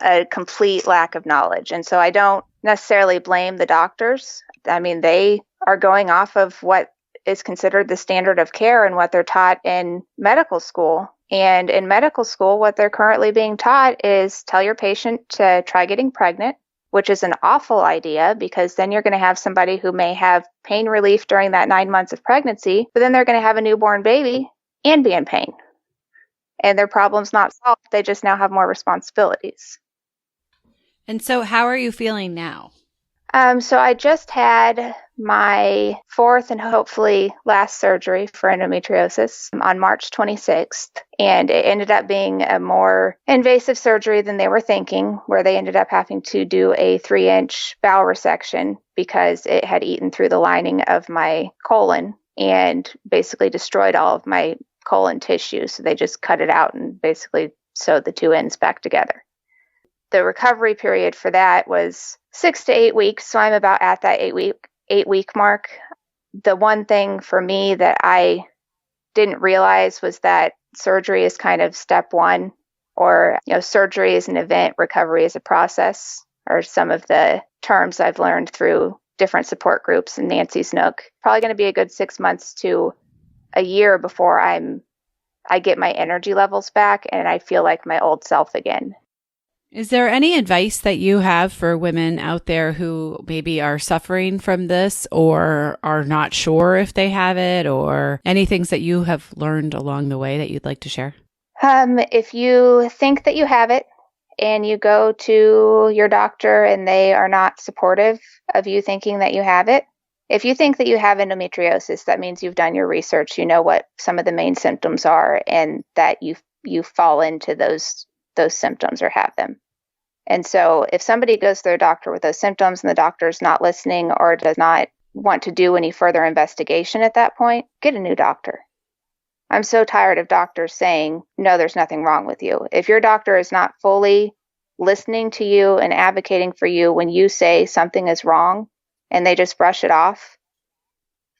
a complete lack of knowledge. And so I don't necessarily blame the doctors. I mean, they are going off of what is considered the standard of care and what they're taught in medical school. And in medical school, what they're currently being taught is tell your patient to try getting pregnant, which is an awful idea because then you're going to have somebody who may have pain relief during that 9 months of pregnancy, but then they're going to have a newborn baby and be in pain. And their problem's not solved. They just now have more responsibilities. And so how are you feeling now? So I just had my fourth and hopefully last surgery for endometriosis on March 26th. And it ended up being a more invasive surgery than they were thinking, where they ended up having to do a 3-inch bowel resection because it had eaten through the lining of my colon and basically destroyed all of my colon tissue. So they just cut it out and basically sewed the two ends back together. The recovery period for that was 6 to 8 weeks. So I'm about at that 8-week mark. The one thing for me that I didn't realize was that surgery is kind of step one, or, surgery is an event, recovery is a process, are some of the terms I've learned through different support groups and Nancy's Nook. Probably going to be a good 6 months to a year before I get my energy levels back and I feel like my old self again. Is there any advice that you have for women out there who maybe are suffering from this or are not sure if they have it, or any things that you have learned along the way that you'd like to share? If you think that you have it and you go to your doctor and they are not supportive of you thinking that you have it, if you think that you have endometriosis, that means you've done your research, you know what some of the main symptoms are, and that you fall into those symptoms or have them. And so if somebody goes to their doctor with those symptoms and the doctor's not listening or does not want to do any further investigation at that point, get a new doctor. I'm so tired of doctors saying, no, there's nothing wrong with you. If your doctor is not fully listening to you and advocating for you when you say something is wrong and they just brush it off,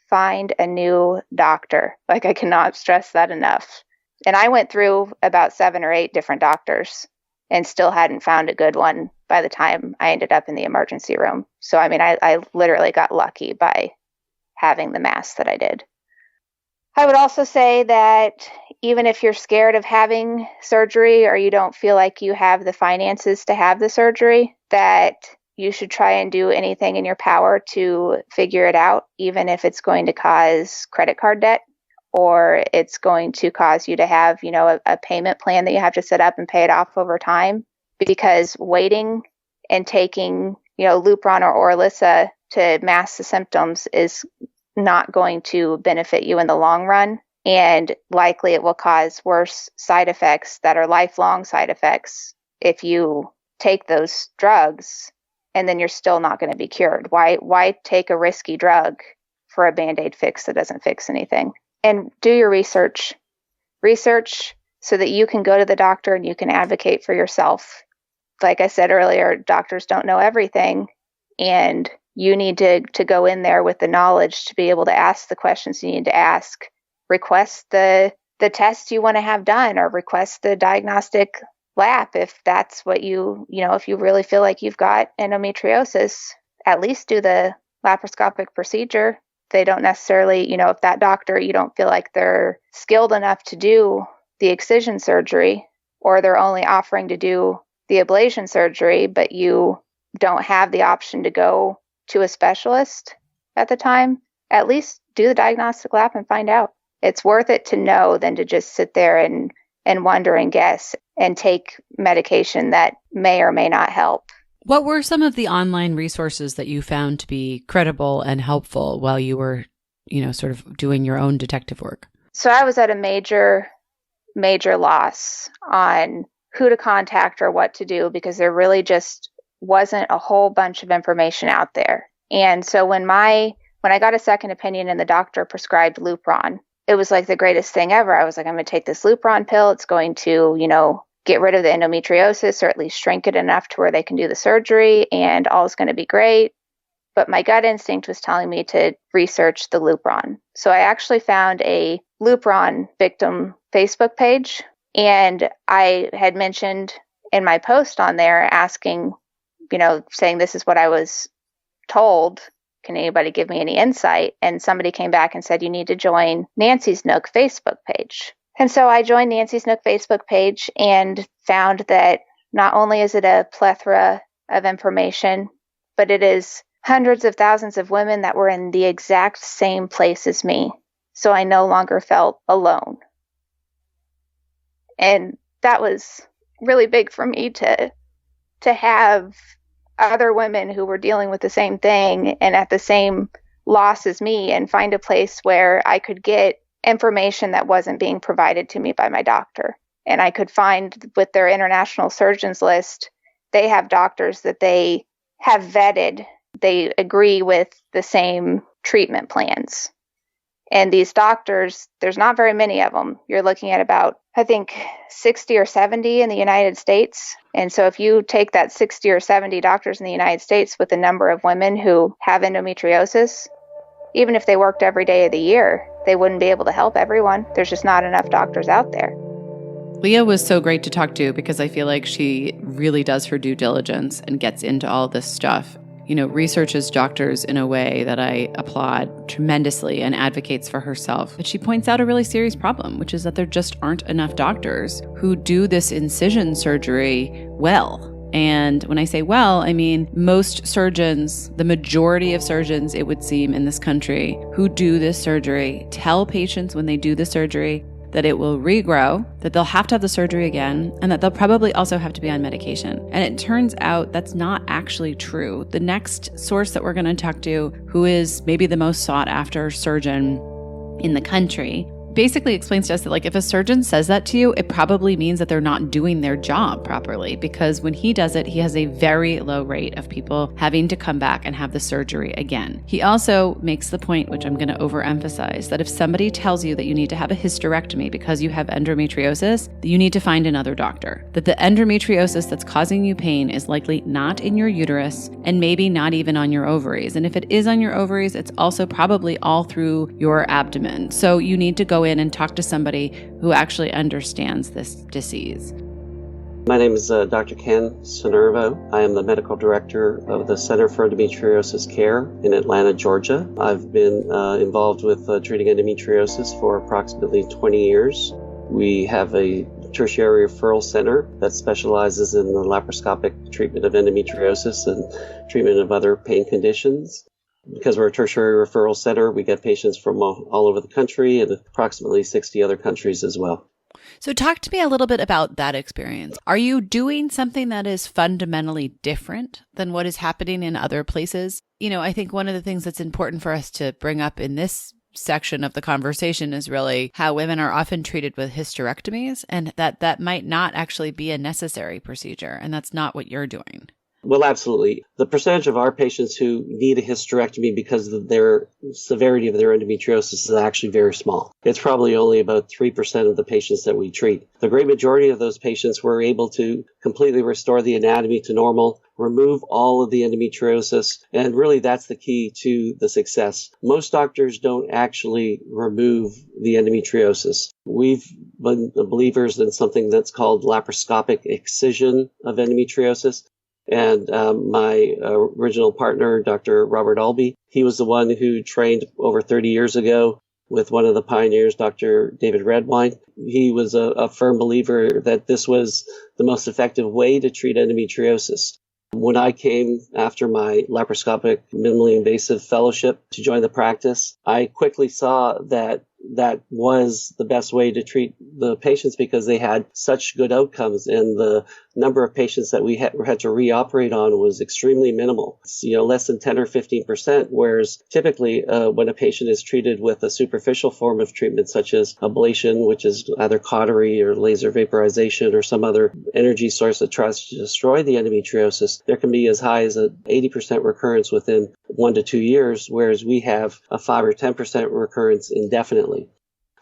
find a new doctor. Like, I cannot stress that enough. And I went through about 7 or 8 different doctors and still hadn't found a good one by the time I ended up in the emergency room. So, I mean, I literally got lucky by having the mass that I did. I would also say that even if you're scared of having surgery or you don't feel like you have the finances to have the surgery, that you should try and do anything in your power to figure it out, even if it's going to cause credit card debt, or it's going to cause you to have, a payment plan that you have to set up and pay it off over time. Because waiting and taking, Lupron or Orilissa to mask the symptoms is not going to benefit you in the long run. And likely it will cause worse side effects that are lifelong side effects if you take those drugs and then you're still not going to be cured. Why take a risky drug for a Band-Aid fix that doesn't fix anything? And do your research so that you can go to the doctor and you can advocate for yourself. Like I said earlier, doctors don't know everything, and you need to go in there with the knowledge to be able to ask the questions you need to ask. Request the tests you want to have done, or request the diagnostic lap if that's what if you really feel like you've got endometriosis. At least do the laparoscopic procedure. They don't necessarily, if that doctor, you don't feel like they're skilled enough to do the excision surgery, or they're only offering to do the ablation surgery, but you don't have the option to go to a specialist at the time, at least do the diagnostic lab and find out. It's worth it to know than to just sit there and wonder and guess and take medication that may or may not help. What were some of the online resources that you found to be credible and helpful while you were, sort of doing your own detective work? So I was at a major loss on who to contact or what to do, because there really just wasn't a whole bunch of information out there. And so when I got a second opinion and the doctor prescribed Lupron, it was like the greatest thing ever. I was like, I'm going to take this Lupron pill. It's going to, get rid of the endometriosis or at least shrink it enough to where they can do the surgery and all is going to be great. But my gut instinct was telling me to research the Lupron. So I actually found a Lupron victim Facebook page, and I had mentioned in my post on there asking, saying this is what I was told. Can anybody give me any insight? And somebody came back and said, you need to join Nancy's Nook Facebook page. And so I joined Nancy's Nook Facebook page and found that not only is it a plethora of information, but it is hundreds of thousands of women that were in the exact same place as me. So I no longer felt alone. And that was really big for me to have other women who were dealing with the same thing and at the same loss as me, and find a place where I could get information that wasn't being provided to me by my doctor. And I could find with their international surgeons list, they have doctors that they have vetted. They agree with the same treatment plans. And these doctors, there's not very many of them. You're looking at about, I think, 60 or 70 in the United States. And so if you take that 60 or 70 doctors in the United States with the number of women who have endometriosis, even if they worked every day of the year, they wouldn't be able to help everyone. There's just not enough doctors out there. Leah was so great to talk to because I feel like she really does her due diligence and gets into all this stuff. Researches doctors in a way that I applaud tremendously and advocates for herself. But she points out a really serious problem, which is that there just aren't enough doctors who do this incision surgery well. And when I say well, I mean most surgeons, the majority of surgeons, it would seem, in this country who do this surgery tell patients when they do the surgery that it will regrow, that they'll have to have the surgery again, and that they'll probably also have to be on medication. And it turns out that's not actually true. The next source that we're going to talk to, who is maybe the most sought after surgeon in the country, basically explains to us that if a surgeon says that to you, it probably means that they're not doing their job properly, because when he does it, he has a very low rate of people having to come back and have the surgery again. He also makes the point, which I'm going to overemphasize, that if somebody tells you that you need to have a hysterectomy because you have endometriosis, you need to find another doctor. That the endometriosis that's causing you pain is likely not in your uterus and maybe not even on your ovaries. And if it is on your ovaries, it's also probably all through your abdomen. So you need to go in and talk to somebody who actually understands this disease. My name is Dr. Ken Sinervo. I am the medical director of the Center for Endometriosis Care in Atlanta, Georgia. I've been involved with treating endometriosis for approximately 20 years. We have a tertiary referral center that specializes in the laparoscopic treatment of endometriosis and treatment of other pain conditions. Because we're a tertiary referral center, we get patients from all over the country and approximately 60 other countries as well. So talk to me a little bit about that experience. Are you doing something that is fundamentally different than what is happening in other places? I think one of the things that's important for us to bring up in this section of the conversation is really how women are often treated with hysterectomies, and that might not actually be a necessary procedure, and that's not what you're doing. Well, absolutely. The percentage of our patients who need a hysterectomy because of their severity of their endometriosis is actually very small. It's probably only about 3% of the patients that we treat. The great majority of those patients were able to completely restore the anatomy to normal, remove all of the endometriosis, and really that's the key to the success. Most doctors don't actually remove the endometriosis. We've been believers in something that's called laparoscopic excision of endometriosis. And my original partner, Dr. Robert Albee, he was the one who trained over 30 years ago with one of the pioneers, Dr. David Redwine. He was a firm believer that this was the most effective way to treat endometriosis. When I came after my laparoscopic minimally invasive fellowship to join the practice, I quickly saw that was the best way to treat the patients because they had such good outcomes, and the number of patients that we had to reoperate on was extremely minimal. It's, less than 10 or 15%, whereas typically when a patient is treated with a superficial form of treatment such as ablation, which is either cautery or laser vaporization or some other energy source that tries to destroy the endometriosis, there can be as high as an 80% recurrence within 1 to 2 years, whereas we have a 5 or 10% recurrence indefinitely.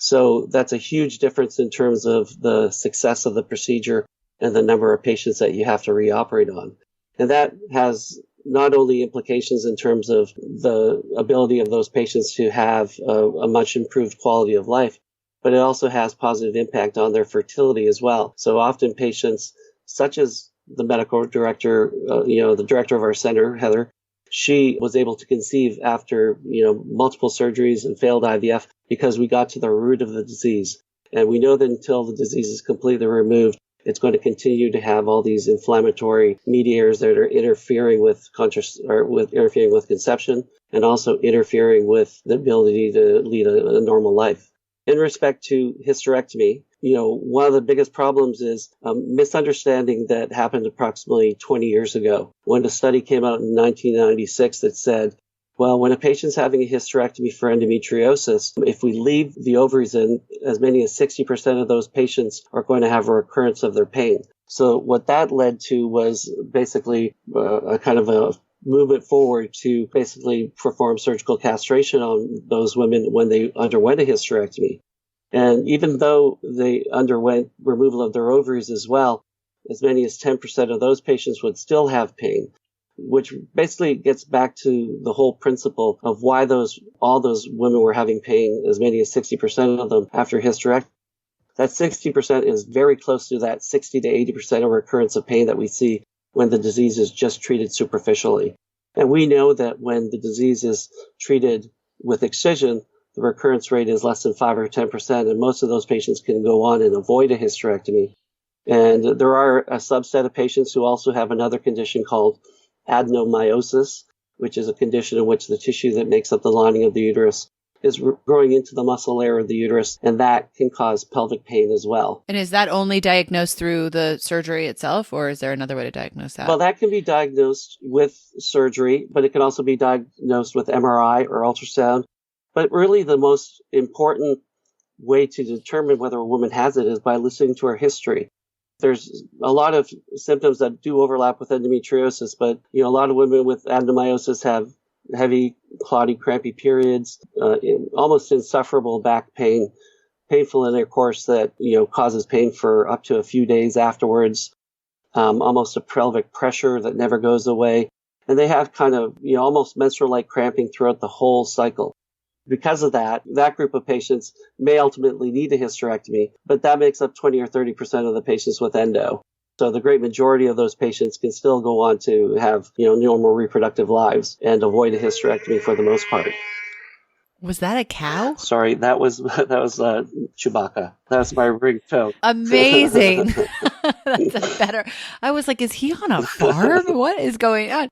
So that's a huge difference in terms of the success of the procedure. and the number of patients that you have to reoperate on. And that has not only implications in terms of the ability of those patients to have a much improved quality of life, but it also has positive impact on their fertility as well. So often patients, such as the medical director, the director of our center, Heather, she was able to conceive after, multiple surgeries and failed IVF because we got to the root of the disease. And we know that until the disease is completely removed, it's going to continue to have all these inflammatory mediators that are interfering with interfering with conception and also interfering with the ability to lead a normal life. In respect to hysterectomy, one of the biggest problems is a misunderstanding that happened approximately 20 years ago when a study came out in 1996 that said, well, when a patient's having a hysterectomy for endometriosis, if we leave the ovaries in, as many as 60% of those patients are going to have a recurrence of their pain. So what that led to was basically a kind of a movement forward to basically perform surgical castration on those women when they underwent a hysterectomy. And even though they underwent removal of their ovaries as well, as many as 10% of those patients would still have pain, which basically gets back to the whole principle of why all those women were having pain, as many as 60% of them after hysterectomy. That 60% is very close to that 60 to 80% of recurrence of pain that we see when the disease is just treated superficially. And we know that when the disease is treated with excision, the recurrence rate is less than 5 or 10%, and most of those patients can go on and avoid a hysterectomy. And there are a subset of patients who also have another condition called adenomyosis, which is a condition in which the tissue that makes up the lining of the uterus is growing into the muscle layer of the uterus, and that can cause pelvic pain as well. And is that only diagnosed through the surgery itself, or is there another way to diagnose that? Well, that can be diagnosed with surgery, but it can also be diagnosed with MRI or ultrasound. But really the most important way to determine whether a woman has it is by listening to her history. There's a lot of symptoms that do overlap with endometriosis, but a lot of women with adenomyosis have heavy, clotty, crampy periods, almost insufferable back pain, painful in their course that causes pain for up to a few days afterwards, almost a pelvic pressure that never goes away, and they have kind of almost menstrual-like cramping throughout the whole cycle. Because of that group of patients may ultimately need a hysterectomy, but that makes up 20 or 30% of the patients with endo. So the great majority of those patients can still go on to have, normal reproductive lives and avoid a hysterectomy for the most part. Was that a cow? Sorry, that was Chewbacca. That was my ringtone. Amazing. That's better. I was like, is he on a farm? What is going on?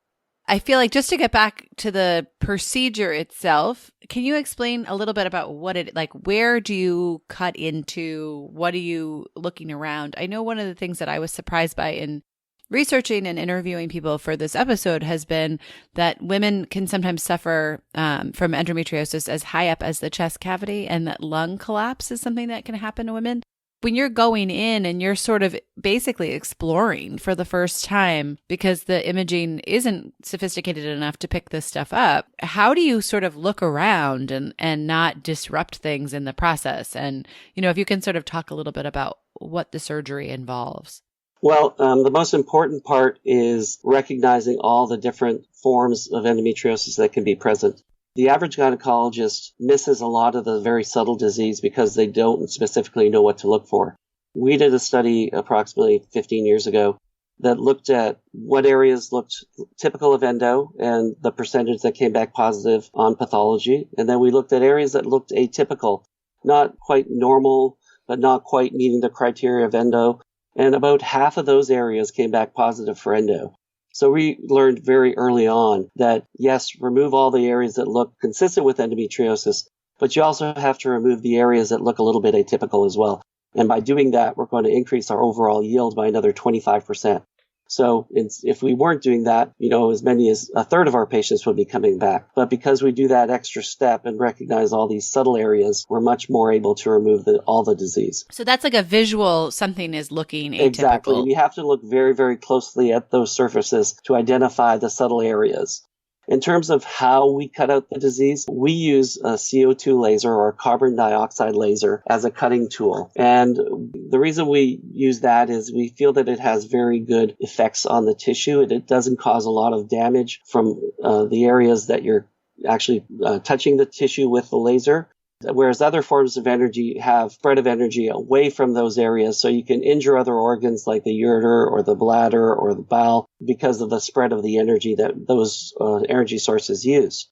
I feel like just to get back to the procedure itself, can you explain a little bit about where do you cut into? What are you looking around? I know one of the things that I was surprised by in researching and interviewing people for this episode has been that women can sometimes suffer from endometriosis as high up as the chest cavity, and that lung collapse is something that can happen to women. When you're going in and you're sort of basically exploring for the first time because the imaging isn't sophisticated enough to pick this stuff up, how do you sort of look around and not disrupt things in the process? And, if you can sort of talk a little bit about what the surgery involves. Well, the most important part is recognizing all the different forms of endometriosis that can be present. The average gynecologist misses a lot of the very subtle disease because they don't specifically know what to look for. We did a study approximately 15 years ago that looked at what areas looked typical of endo and the percentage that came back positive on pathology. And then we looked at areas that looked atypical, not quite normal, but not quite meeting the criteria of endo. And about half of those areas came back positive for endo. So we learned very early on that, yes, remove all the areas that look consistent with endometriosis, but you also have to remove the areas that look a little bit atypical as well. And by doing that, we're going to increase our overall yield by another 25%. So if we weren't doing that, as many as a third of our patients would be coming back. But because we do that extra step and recognize all these subtle areas, we're much more able to remove all the disease. So that's like a visual, something is looking atypical. Exactly. And you have to look very, very closely at those surfaces to identify the subtle areas. In terms of how we cut out the disease, we use a CO2 laser or a carbon dioxide laser as a cutting tool. And the reason we use that is we feel that it has very good effects on the tissue. It doesn't cause a lot of damage from the areas that you're actually touching the tissue with the laser. Whereas other forms of energy have spread of energy away from those areas, so you can injure other organs like the ureter or the bladder or the bowel because of the spread of the energy that those energy sources use.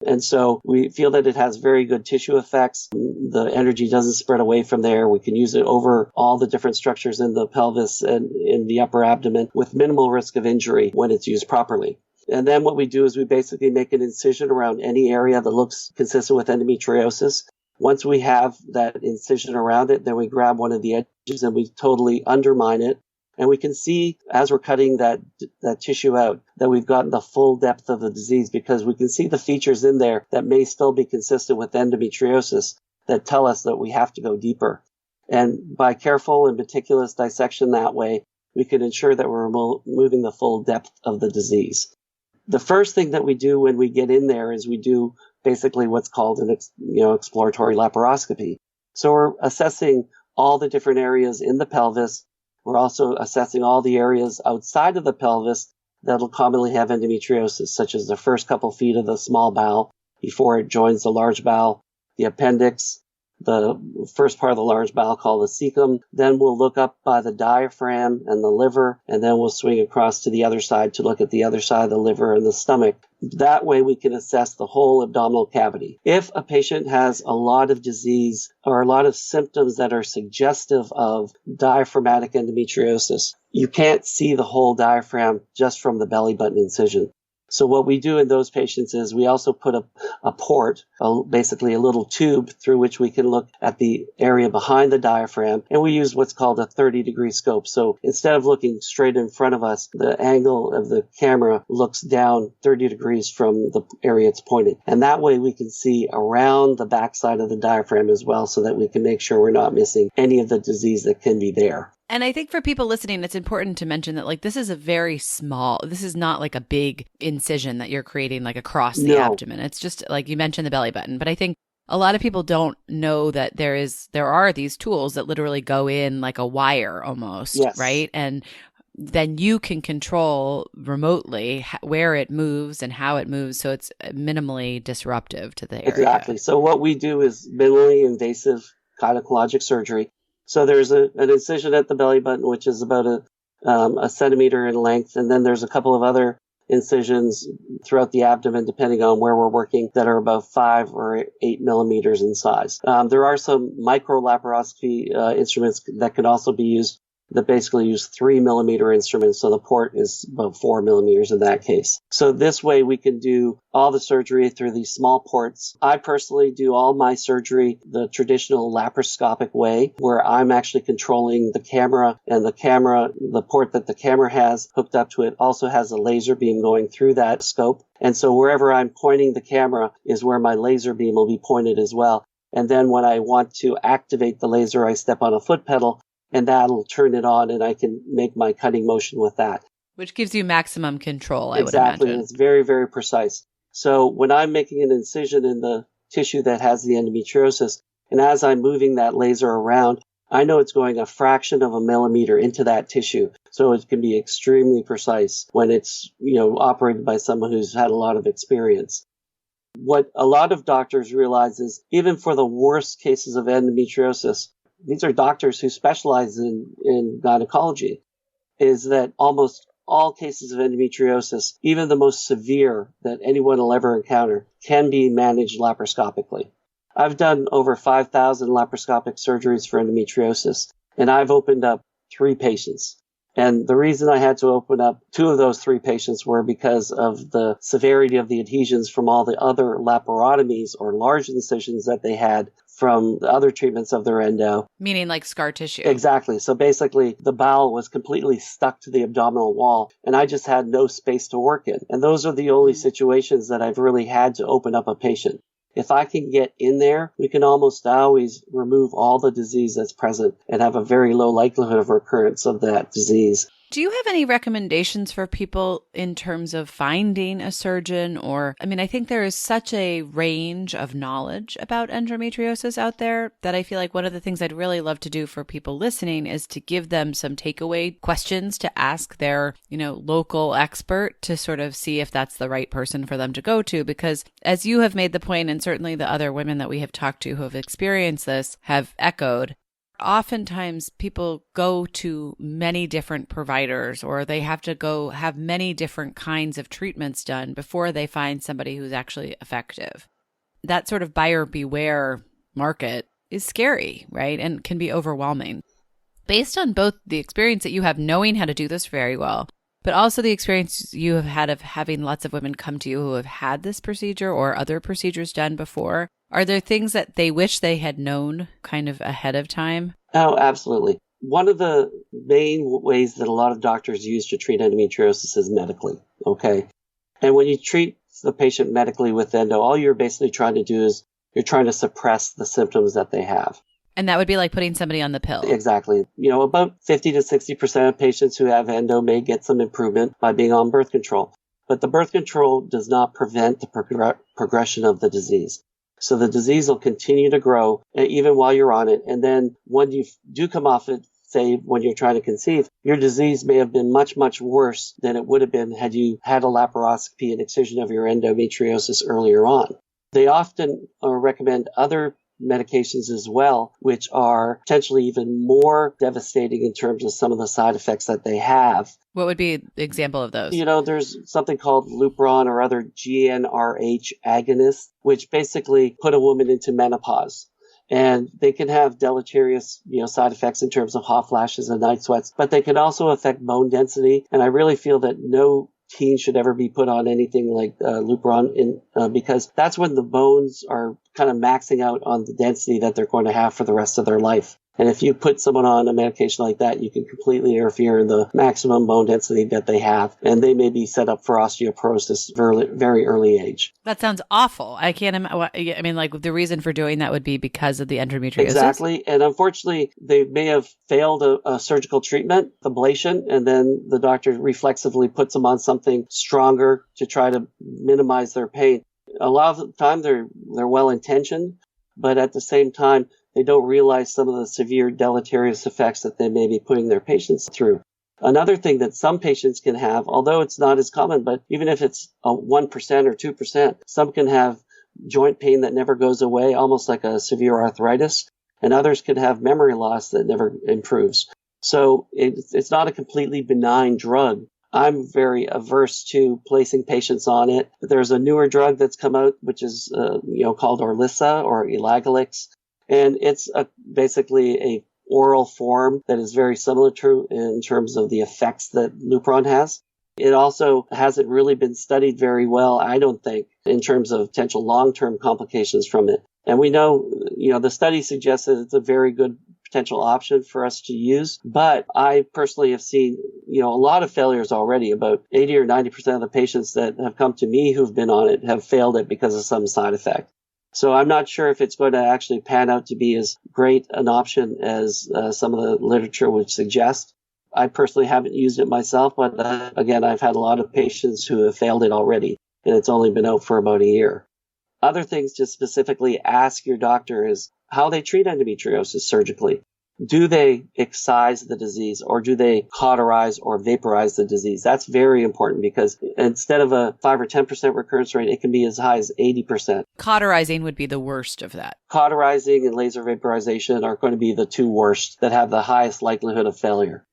And so we feel that it has very good tissue effects. The energy doesn't spread away from there. We can use it over all the different structures in the pelvis and in the upper abdomen with minimal risk of injury when it's used properly. And then what we do is we basically make an incision around any area that looks consistent with endometriosis. Once we have that incision around it, then we grab one of the edges and we totally undermine it. And we can see as we're cutting that tissue out that we've gotten the full depth of the disease, because we can see the features in there that may still be consistent with endometriosis that tell us that we have to go deeper. And by careful and meticulous dissection that way, we can ensure that we're removing the full depth of the disease. The first thing that we do when we get in there is we do basically what's called an exploratory laparoscopy. So we're assessing all the different areas in the pelvis. We're also assessing all the areas outside of the pelvis that'll commonly have endometriosis, such as the first couple feet of the small bowel before it joins the large bowel, the appendix, the first part of the large bowel called the cecum. Then we'll look up by the diaphragm and the liver, and then we'll swing across to the other side to look at the other side of the liver and the stomach. That way we can assess the whole abdominal cavity. If a patient has a lot of disease or a lot of symptoms that are suggestive of diaphragmatic endometriosis, you can't see the whole diaphragm just from the belly button incision. So what we do in those patients is we also put a port, basically a little tube through which we can look at the area behind the diaphragm, and we use what's called a 30-degree scope. So instead of looking straight in front of us, the angle of the camera looks down 30 degrees from the area it's pointed. And that way we can see around the backside of the diaphragm as well, so that we can make sure we're not missing any of the disease that can be there. And I think for people listening, it's important to mention that this is this is not like a big incision that you're creating across the abdomen. It's just like you mentioned the belly button. But I think a lot of people don't know that there are these tools that literally go in like a wire almost, yes. Right? And then you can control remotely where it moves and how it moves, so it's minimally disruptive to the area. Exactly. So what we do is minimally invasive gynecologic surgery. So there's an incision at the belly button, which is about a centimeter in length. And then there's a couple of other incisions throughout the abdomen, depending on where we're working, that are about 5 or 8 millimeters in size. There are some micro laparoscopy instruments that can also be used that basically use 3 millimeter instruments. So the port is about 4 millimeters in that case. So this way we can do all the surgery through these small ports. I personally do all my surgery the traditional laparoscopic way, where I'm actually controlling the camera, and the port that the camera has hooked up to it also has a laser beam going through that scope. And so wherever I'm pointing the camera is where my laser beam will be pointed as well. And then when I want to activate the laser, I step on a foot pedal, and that'll turn it on, and I can make my cutting motion with that. Which gives you maximum control, I would Exactly. imagine. It's very, very precise. So when I'm making an incision in the tissue that has the endometriosis, and as I'm moving that laser around, I know it's going a fraction of a millimeter into that tissue. So it can be extremely precise when it's, operated by someone who's had a lot of experience. What a lot of doctors realize is even for the worst cases of endometriosis, these are doctors who specialize in gynecology, is that almost all cases of endometriosis, even the most severe that anyone will ever encounter, can be managed laparoscopically. I've done over 5,000 laparoscopic surgeries for endometriosis, and I've opened up 3 patients. And the reason I had to open up 2 of those 3 patients were because of the severity of the adhesions from all the other laparotomies or large incisions that they had from the other treatments of their endo. Meaning like scar tissue. Exactly. So basically, the bowel was completely stuck to the abdominal wall, and I just had no space to work in. And those are the only situations that I've really had to open up a patient. If I can get in there, we can almost always remove all the disease that's present and have a very low likelihood of recurrence of that disease. Do you have any recommendations for people in terms of finding a surgeon? Or, I mean, I think there is such a range of knowledge about endometriosis out there that I feel like one of the things I'd really love to do for people listening is to give them some takeaway questions to ask their, local expert to sort of see if that's the right person for them to go to. Because as you have made the point, and certainly the other women that we have talked to who have experienced this have echoed, oftentimes people go to many different providers, or they have to go have many different kinds of treatments done before they find somebody who's actually effective. That sort of buyer beware market is scary, right? And can be overwhelming. Based on both the experience that you have knowing how to do this very well, but also the experience you have had of having lots of women come to you who have had this procedure or other procedures done before, are there things that they wish they had known kind of ahead of time? Oh, absolutely. One of the main ways that a lot of doctors use to treat endometriosis is medically, okay? And when you treat the patient medically with endo, all you're basically trying to do is you're trying to suppress the symptoms that they have. And that would be like putting somebody on the pill. Exactly. About 50 to 60% of patients who have endo may get some improvement by being on birth control. But the birth control does not prevent the progression of the disease. So the disease will continue to grow even while you're on it. And then when you do come off it, say when you're trying to conceive, your disease may have been much, much worse than it would have been had you had a laparoscopy and excision of your endometriosis earlier on. They often recommend other medications as well, which are potentially even more devastating in terms of some of the side effects that they have. What would be an example of those? There's something called Lupron or other GnRH agonists, which basically put a woman into menopause. And they can have deleterious, side effects in terms of hot flashes and night sweats, but they can also affect bone density. And I really feel that no teen should ever be put on anything like Lupron because that's when the bones are kind of maxing out on the density that they're going to have for the rest of their life. And if you put someone on a medication like that, you can completely interfere in the maximum bone density that they have. And they may be set up for osteoporosis very, very early age. That sounds awful. I can't imagine. I mean, like the reason for doing that would be because of the endometriosis. Exactly. And unfortunately, they may have failed a surgical treatment, ablation, and then the doctor reflexively puts them on something stronger to try to minimize their pain. A lot of the time, they're well-intentioned, but at the same time, they don't realize some of the severe deleterious effects that they may be putting their patients through. Another thing that some patients can have, although it's not as common, but even if it's 1% or 2%, some can have joint pain that never goes away, almost like a severe arthritis, and others can have memory loss that never improves. So it's not a completely benign drug. I'm very averse to placing patients on it. There's a newer drug that's come out, which is called Orlissa or Elagolix. And it's basically a oral form that is very similar to in terms of the effects that Lupron has. It also hasn't really been studied very well, I don't think, in terms of potential long-term complications from it. And we know, the study suggests that it's a very good potential option for us to use. But I personally have seen, a lot of failures already. About 80 or 90% of the patients that have come to me who've been on it have failed it because of some side effect. So I'm not sure if it's going to actually pan out to be as great an option as some of the literature would suggest. I personally haven't used it myself, but again, I've had a lot of patients who have failed it already, and it's only been out for about a year. Other things to specifically ask your doctor is how they treat endometriosis surgically. Do they excise the disease, or do they cauterize or vaporize the disease? That's very important because instead of a 5 or 10% recurrence rate, it can be as high as 80%. Cauterizing would be the worst of that. Cauterizing and laser vaporization are going to be the two worst that have the highest likelihood of failure.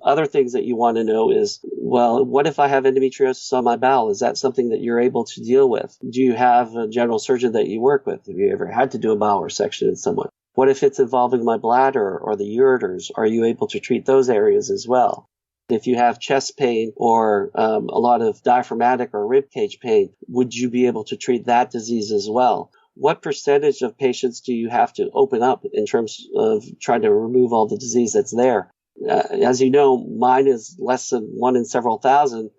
Other things that you want to know is, well, what if I have endometriosis on my bowel? Is that something that you're able to deal with? Do you have a general surgeon that you work with? Have you ever had to do a bowel resection in someone? What if it's involving my bladder or the ureters? Are you able to treat those areas as well? If you have chest pain or a lot of diaphragmatic or rib cage pain, would you be able to treat that disease as well? What percentage of patients do you have to open up in terms of trying to remove all the disease that's there? As you know, mine is less than 1 in several thousand.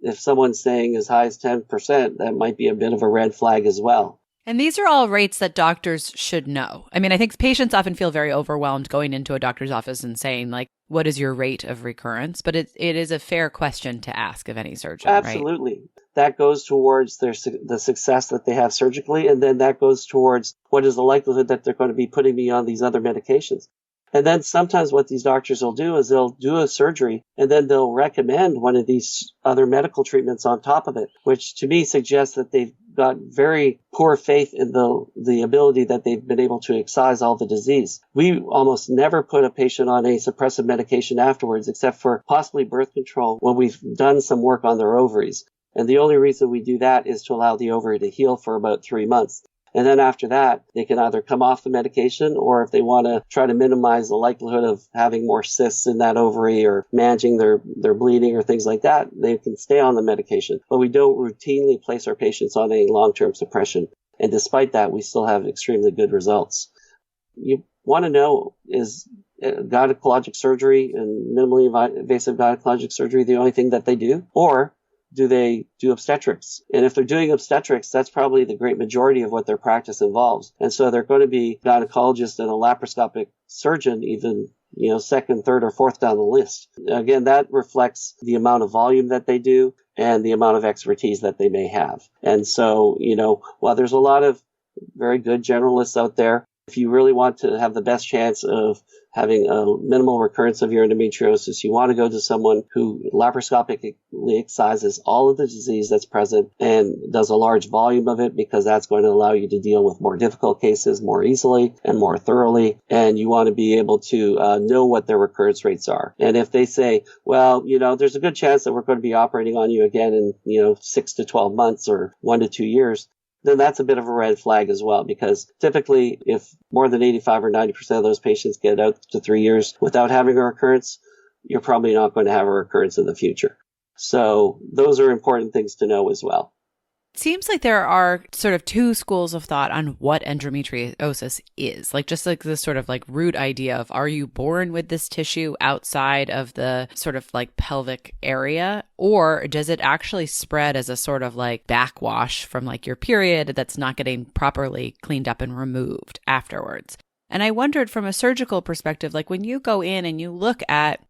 If someone's saying as high as 10%, that might be a bit of a red flag as well. And these are all rates that doctors should know. I mean, I think patients often feel very overwhelmed going into a doctor's office and saying, like, what is your rate of recurrence? But it is a fair question to ask of any surgeon, Absolutely. Right? That goes towards the success that they have surgically, and then that goes towards what is the likelihood that they're going to be putting me on these other medications. And then sometimes what these doctors will do is they'll do a surgery and then they'll recommend one of these other medical treatments on top of it, which to me suggests that they've got very poor faith in the ability that they've been able to excise all the disease. We almost never put a patient on a suppressive medication afterwards, except for possibly birth control when we've done some work on their ovaries. And the only reason we do that is to allow the ovary to heal for about 3 months. And then after that, they can either come off the medication, or if they want to try to minimize the likelihood of having more cysts in that ovary or managing their bleeding or things like that, they can stay on the medication. But we don't routinely place our patients on a long-term suppression. And despite that, we still have extremely good results. You want to know, is gynecologic surgery and minimally invasive gynecologic surgery the only thing that they do? Or do they do obstetrics? And if they're doing obstetrics, that's probably the great majority of what their practice involves. And so they're going to be gynecologist and a laparoscopic surgeon, even, second, third, or fourth down the list. Again, that reflects the amount of volume that they do and the amount of expertise that they may have. And so, while there's a lot of very good generalists out there, if you really want to have the best chance of having a minimal recurrence of your endometriosis, you want to go to someone who laparoscopically excises all of the disease that's present and does a large volume of it, because that's going to allow you to deal with more difficult cases more easily and more thoroughly. And you want to be able to know what their recurrence rates are. And if they say, well, there's a good chance that we're going to be operating on you again in, 6 to 12 months or 1 to 2 years, then that's a bit of a red flag as well, because typically if more than 85 or 90% of those patients get out to 3 years without having a recurrence, you're probably not going to have a recurrence in the future. So those are important things to know as well. It seems like there are sort of two schools of thought on what endometriosis is. Like just like this sort of like root idea of, are you born with this tissue outside of the sort of like pelvic area, or does it actually spread as a sort of like backwash from like your period that's not getting properly cleaned up and removed afterwards? And I wondered from a surgical perspective, like when you go in and you look at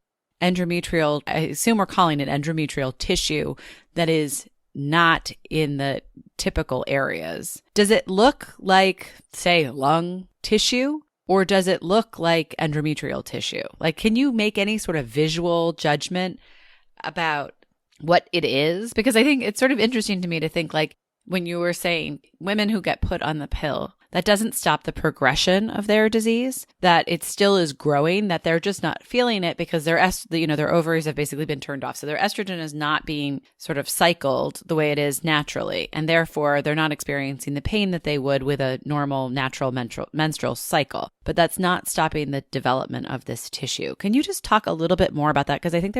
endometrial, I assume we're calling it endometrial tissue that is not in the typical areas. Does it look like, say, lung tissue, or does it look like endometrial tissue? Like, can you make any sort of visual judgment about what it is? Because I think it's sort of interesting to me to think, like, when you were saying women who get put on the pill, that doesn't stop the progression of their disease, that it still is growing, that they're just not feeling it because their ovaries have basically been turned off. So their estrogen is not being sort of cycled the way it is naturally. And therefore, they're not experiencing the pain that they would with a normal, natural menstrual cycle. But that's not stopping the development of this tissue. Can you just talk a little bit more about that? Because I think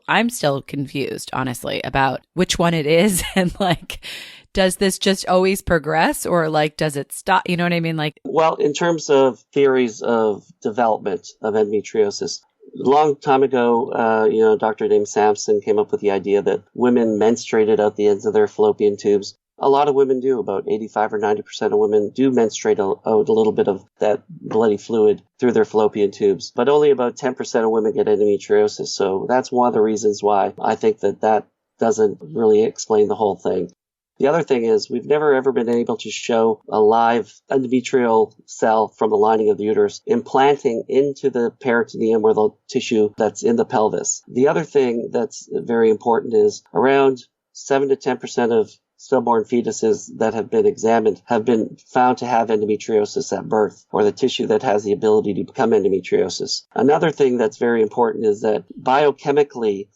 I'm still confused, honestly, about which one it is and like, does this just always progress, or like, does it stop? You know what I mean? Like, well, in terms of theories of development of endometriosis, a long time ago, a doctor named Sampson came up with the idea that women menstruated out the ends of their fallopian tubes. A lot of women do. About 85 or 90% of women do menstruate out a little bit of that bloody fluid through their fallopian tubes. But only about 10% of women get endometriosis. So that's one of the reasons why I think that doesn't really explain the whole thing. The other thing is we've never ever been able to show a live endometrial cell from the lining of the uterus implanting into the peritoneum or the tissue that's in the pelvis. The other thing that's very important is around 7 to 10% of stillborn fetuses that have been examined have been found to have endometriosis at birth, or the tissue that has the ability to become endometriosis. Another thing that's very important is that biochemically,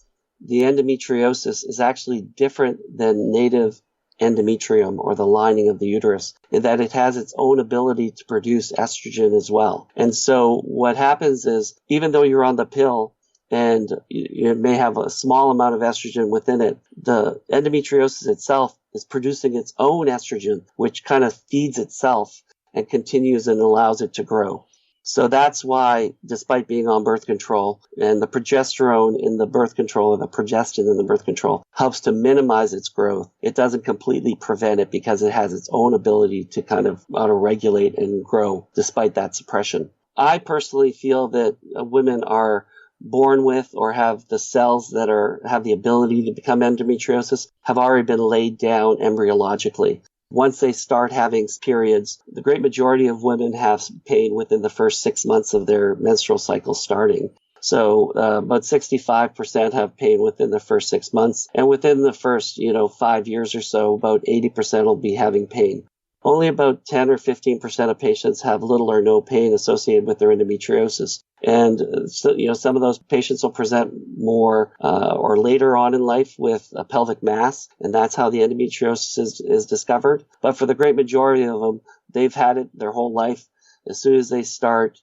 the endometriosis is actually different than native endometrium, or the lining of the uterus, in that it has its own ability to produce estrogen as well. And so what happens is, even though you're on the pill and you may have a small amount of estrogen within it, the endometriosis itself is producing its own estrogen, which kind of feeds itself and continues and allows it to grow. So that's why, despite being on birth control, and the progesterone in the birth control, or the progestin in the birth control, helps to minimize its growth, it doesn't completely prevent it because it has its own ability to kind of auto-regulate and grow despite that suppression. I personally feel that women are born with or have the cells that have the ability to become endometriosis have already been laid down embryologically. Once they start having periods, the great majority of women have pain within the first 6 months of their menstrual cycle starting. So about 65% have pain within the first 6 months. And within the first, 5 years or so, about 80% will be having pain. Only about 10 or 15% of patients have little or no pain associated with their endometriosis. And so, some of those patients will present more or later on in life with a pelvic mass, and that's how the endometriosis is discovered. But for the great majority of them, they've had it their whole life. As soon as they start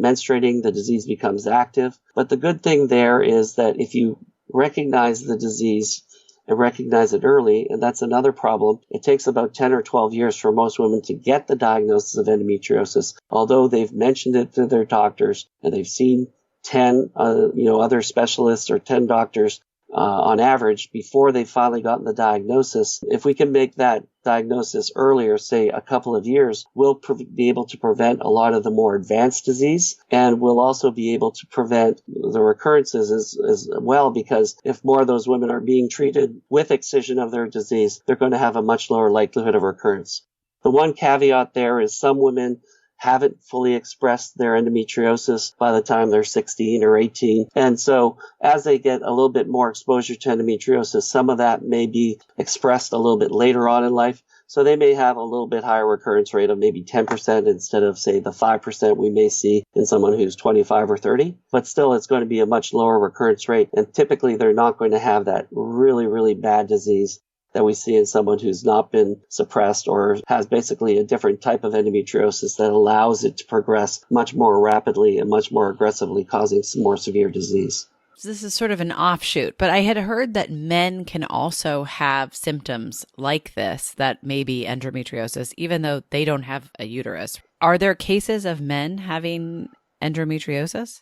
menstruating, the disease becomes active. But the good thing there is that if you recognize the disease and recognize it early, and that's another problem. It takes about 10 or 12 years for most women to get the diagnosis of endometriosis, although they've mentioned it to their doctors and they've seen 10 other specialists or 10 doctors on average before they've finally gotten the diagnosis. If we can make that diagnosis earlier, say a couple of years, we'll be able to prevent a lot of the more advanced disease, and we'll also be able to prevent the recurrences as well, because if more of those women are being treated with excision of their disease, they're going to have a much lower likelihood of recurrence. The one caveat there is some women haven't fully expressed their endometriosis by the time they're 16 or 18. And so as they get a little bit more exposure to endometriosis, some of that may be expressed a little bit later on in life. So they may have a little bit higher recurrence rate of maybe 10% instead of, say, the 5% we may see in someone who's 25 or 30. But still, it's going to be a much lower recurrence rate. And typically, they're not going to have that really, really bad disease that we see in someone who's not been suppressed or has basically a different type of endometriosis that allows it to progress much more rapidly and much more aggressively, causing some more severe disease. This is sort of an offshoot, but I had heard that men can also have symptoms like this that may be endometriosis, even though they don't have a uterus. Are there cases of men having endometriosis?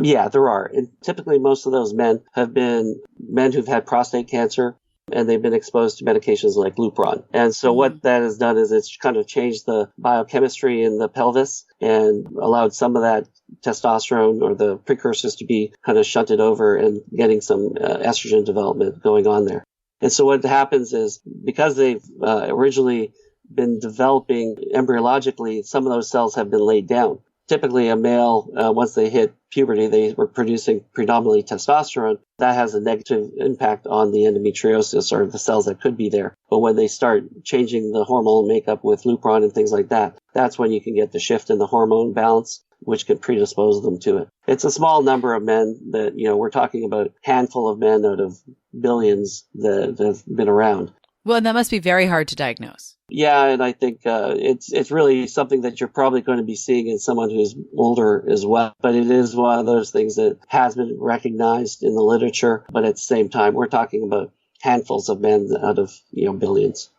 Yeah, there are. And typically, most of those men have been men who've had prostate cancer, and they've been exposed to medications like Lupron. And so what that has done is it's kind of changed the biochemistry in the pelvis and allowed some of that testosterone or the precursors to be kind of shunted over and getting some estrogen development going on there. And so what happens is because they've originally been developing embryologically, some of those cells have been laid down. Typically, a male, once they hit puberty, they were producing predominantly testosterone. That has a negative impact on the endometriosis or the cells that could be there. But when they start changing the hormonal makeup with Lupron and things like that, that's when you can get the shift in the hormone balance, which can predispose them to it. It's a small number of men that, we're talking about a handful of men out of billions that have been around. Well, and that must be very hard to diagnose. Yeah, and I think it's really something that you're probably going to be seeing in someone who's older as well. But it is one of those things that has been recognized in the literature. But at the same time, we're talking about handfuls of men out of billions.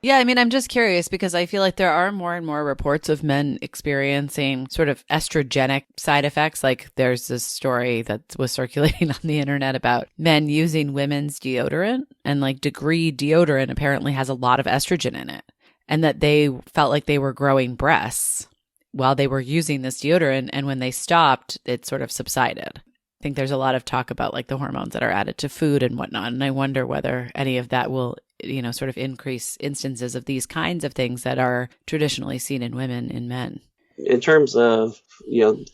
Yeah, I mean, I'm just curious because I feel like there are more and more reports of men experiencing sort of estrogenic side effects. Like there's this story that was circulating on the internet about men using women's deodorant, and like Degree deodorant apparently has a lot of estrogen in it, and that they felt like they were growing breasts while they were using this deodorant. And when they stopped, it sort of subsided. I think there's a lot of talk about like the hormones that are added to food and whatnot. And I wonder whether any of that will sort of increase instances of these kinds of things that are traditionally seen in women in men. In terms of,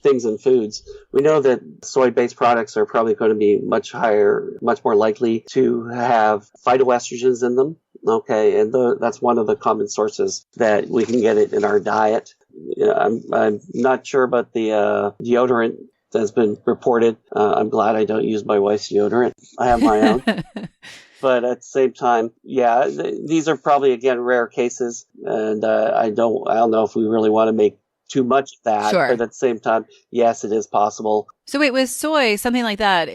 things in foods, we know that soy-based products are probably going to be much more likely to have phytoestrogens in them. Okay, and that's one of the common sources that we can get it in our diet. I'm not sure about the deodorant that's been reported. I'm glad I don't use my wife's deodorant. I have my own. But at the same time, yeah, these are probably, again, rare cases. And I don't know if we really want to make too much of that. Sure. But at the same time, yes, it is possible. So wait, with soy, something like that,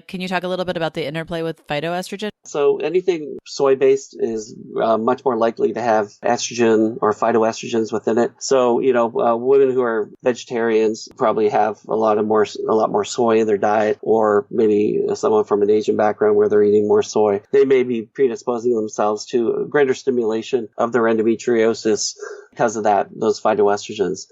can you talk a little bit about the interplay with phytoestrogen? So anything soy-based is much more likely to have estrogen or phytoestrogens within it. So, women who are vegetarians probably have a lot more soy in their diet, or maybe someone from an Asian background where they're eating more soy. They may be predisposing themselves to greater stimulation of their endometriosis because of those phytoestrogens.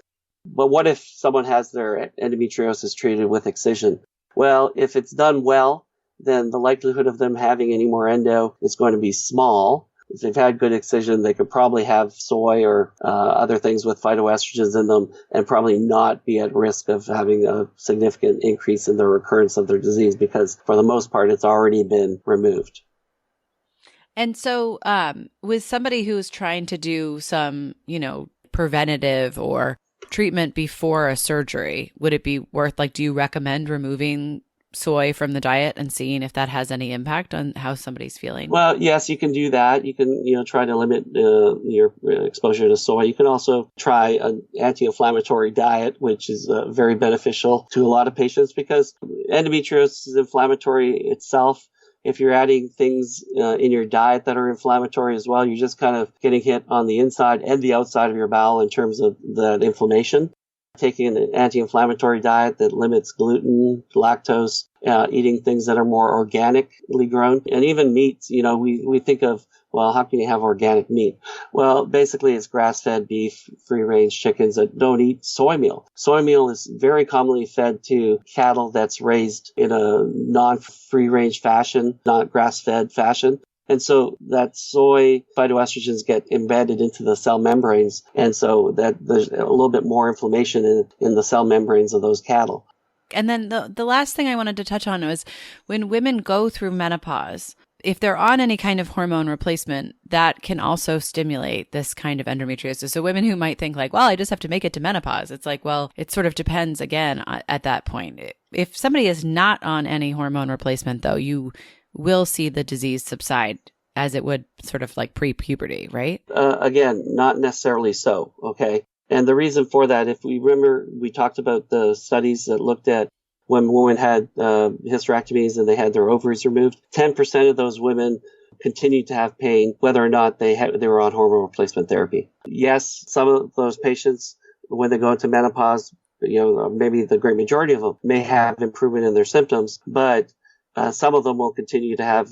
But what if someone has their endometriosis treated with excision? Well, if it's done well, then the likelihood of them having any more endo is going to be small. If they've had good excision, they could probably have soy or other things with phytoestrogens in them and probably not be at risk of having a significant increase in the recurrence of their disease, because for the most part, it's already been removed. And so with somebody who's trying to do some, preventative or treatment before a surgery, would it be worth, do you recommend removing soy from the diet and seeing if that has any impact on how somebody's feeling? Well, yes, you can do that. You can, try to limit your exposure to soy. You can also try an anti-inflammatory diet, which is very beneficial to a lot of patients, because endometriosis is inflammatory itself. If you're adding things in your diet that are inflammatory as well, you're just kind of getting hit on the inside and the outside of your bowel in terms of that inflammation. Taking an anti-inflammatory diet that limits gluten, lactose, eating things that are more organically grown, and even meats. We think of, well, how can you have organic meat? Well, basically it's grass-fed beef, free-range chickens that don't eat soy meal. Soy meal is very commonly fed to cattle that's raised in a non-free-range fashion, not grass-fed fashion. And so that soy phytoestrogens get embedded into the cell membranes. And so that there's a little bit more inflammation in the cell membranes of those cattle. And then the last thing I wanted to touch on was when women go through menopause, if they're on any kind of hormone replacement, that can also stimulate this kind of endometriosis. So women who might think well, I just have to make it to menopause. It's well, it sort of depends again at that point. If somebody is not on any hormone replacement, though, you will see the disease subside as it would sort of pre-puberty, right? Again, not necessarily so, okay? And the reason for that, if we remember, we talked about the studies that looked at when women had hysterectomies and they had their ovaries removed. 10% of those women continued to have pain, whether or not they were on hormone replacement therapy. Yes, some of those patients, when they go into menopause, maybe the great majority of them may have improvement in their symptoms, but some of them will continue to have,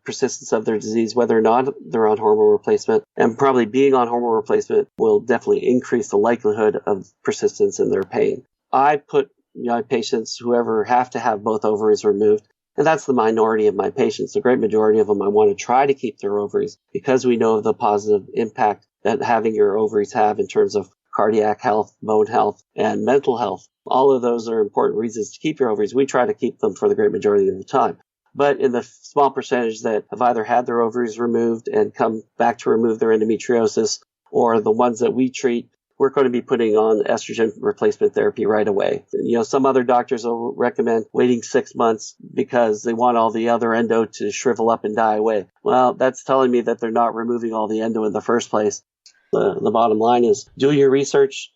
persistence of their disease, whether or not they're on hormone replacement. And probably being on hormone replacement will definitely increase the likelihood of persistence in their pain. I put my patients, whoever have to have both ovaries removed, and that's the minority of my patients. The great majority of them, I want to try to keep their ovaries, because we know of the positive impact that having your ovaries have in terms of cardiac health, bone health, and mental health. All of those are important reasons to keep your ovaries. We try to keep them for the great majority of the time. But in the small percentage that have either had their ovaries removed and come back to remove their endometriosis, or the ones that we treat, we're going to be putting on estrogen replacement therapy right away. Some other doctors will recommend waiting 6 months because they want all the other endo to shrivel up and die away. Well, that's telling me that they're not removing all the endo in the first place. The bottom line is do your research,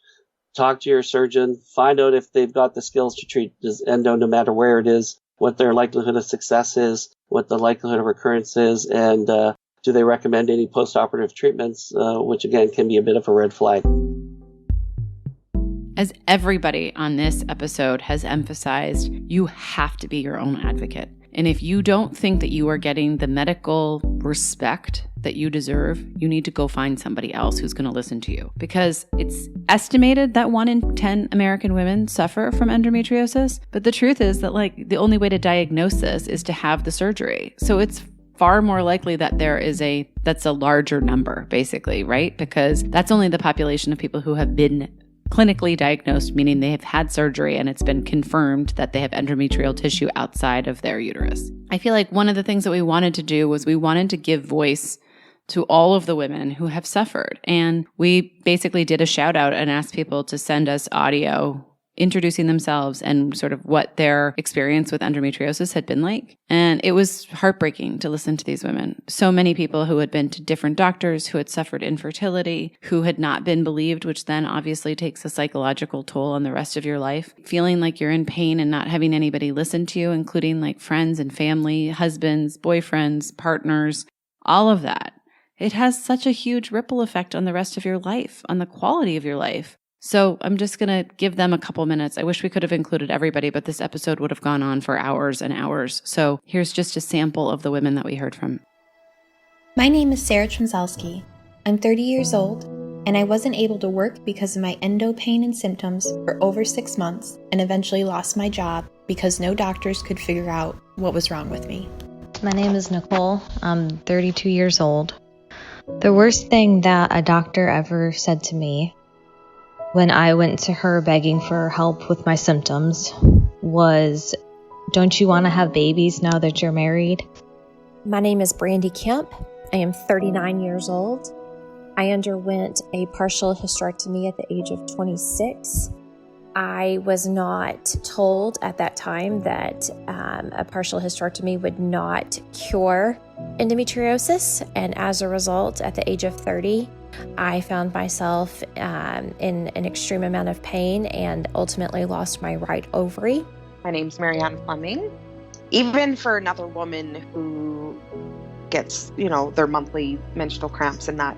talk to your surgeon, find out if they've got the skills to treat this endo no matter where it is, what their likelihood of success is, what the likelihood of recurrence is, and do they recommend any post-operative treatments, which again can be a bit of a red flag. As everybody on this episode has emphasized, you have to be your own advocate. And if you don't think that you are getting the medical respect that you deserve, you need to go find somebody else who's going to listen to you. Because it's estimated that 1 in 10 American women suffer from endometriosis. But the truth is that the only way to diagnose this is to have the surgery. So it's far more likely that that's a larger number, basically, right? Because that's only the population of people who have been clinically diagnosed, meaning they have had surgery and it's been confirmed that they have endometrial tissue outside of their uterus. I feel like one of the things that we wanted to do was we wanted to give voice to all of the women who have suffered. And we basically did a shout out and asked people to send us audio introducing themselves and sort of what their experience with endometriosis had been like. And it was heartbreaking to listen to these women. So many people who had been to different doctors, who had suffered infertility, who had not been believed, which then obviously takes a psychological toll on the rest of your life. Feeling like you're in pain and not having anybody listen to you, including like friends and family, husbands, boyfriends, partners, all of that. It has such a huge ripple effect on the rest of your life, on the quality of your life. So I'm just going to give them a couple minutes. I wish we could have included everybody, but this episode would have gone on for hours and hours. So here's just a sample of the women that we heard from. My name is Sarah Trumzalski. I'm 30 years old, and I wasn't able to work because of my endo pain and symptoms for over 6 months and eventually lost my job because no doctors could figure out what was wrong with me. My name is NICOLE. I'm 32 years old. The worst thing that a doctor ever said to me when I went to her begging for help with my symptoms was, "Don't you want to have babies now that you're married?" My name is Brandy Kemp. I am 39 years old. I underwent a partial hysterectomy at the age of 26. I was not told at that time that a partial hysterectomy would not cure endometriosis, and as a result, at the age of 30, I found myself in an extreme amount of pain and ultimately lost my right ovary. My name's MARION Fleming. Even for another woman who gets, their monthly menstrual cramps and that,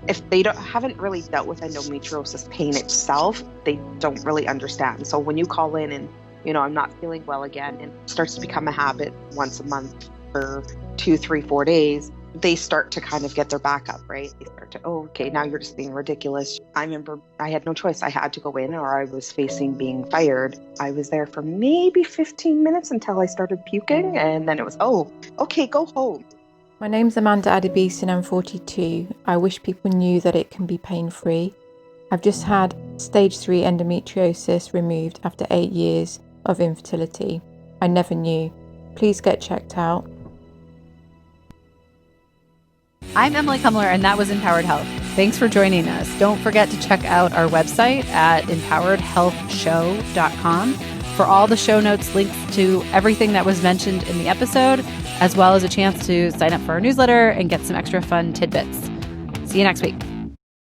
if they haven't really dealt with endometriosis pain itself, they don't really understand. So when you call in and, I'm not feeling well again, and it starts to become a habit once a month for 2, 3, 4 days, they start to kind of get their back up, right? They start to, okay, now you're just being ridiculous. I remember I had no choice. I had to go in or I was facing being fired. I was there for maybe 15 minutes until I started puking, and then it was, okay, go home. My name's Amanda Adebisi and I'm 42. I wish people knew that it can be pain-free. I've just had stage 3 endometriosis removed after 8 years of infertility. I never knew. Please get checked out. I'm Emily Kumler, and that was Empowered Health. Thanks for joining us. Don't forget to check out our website at empoweredhealthshow.com for all the show notes, links to everything that was mentioned in the episode, as well as a chance to sign up for our newsletter and get some extra fun tidbits. See you next week.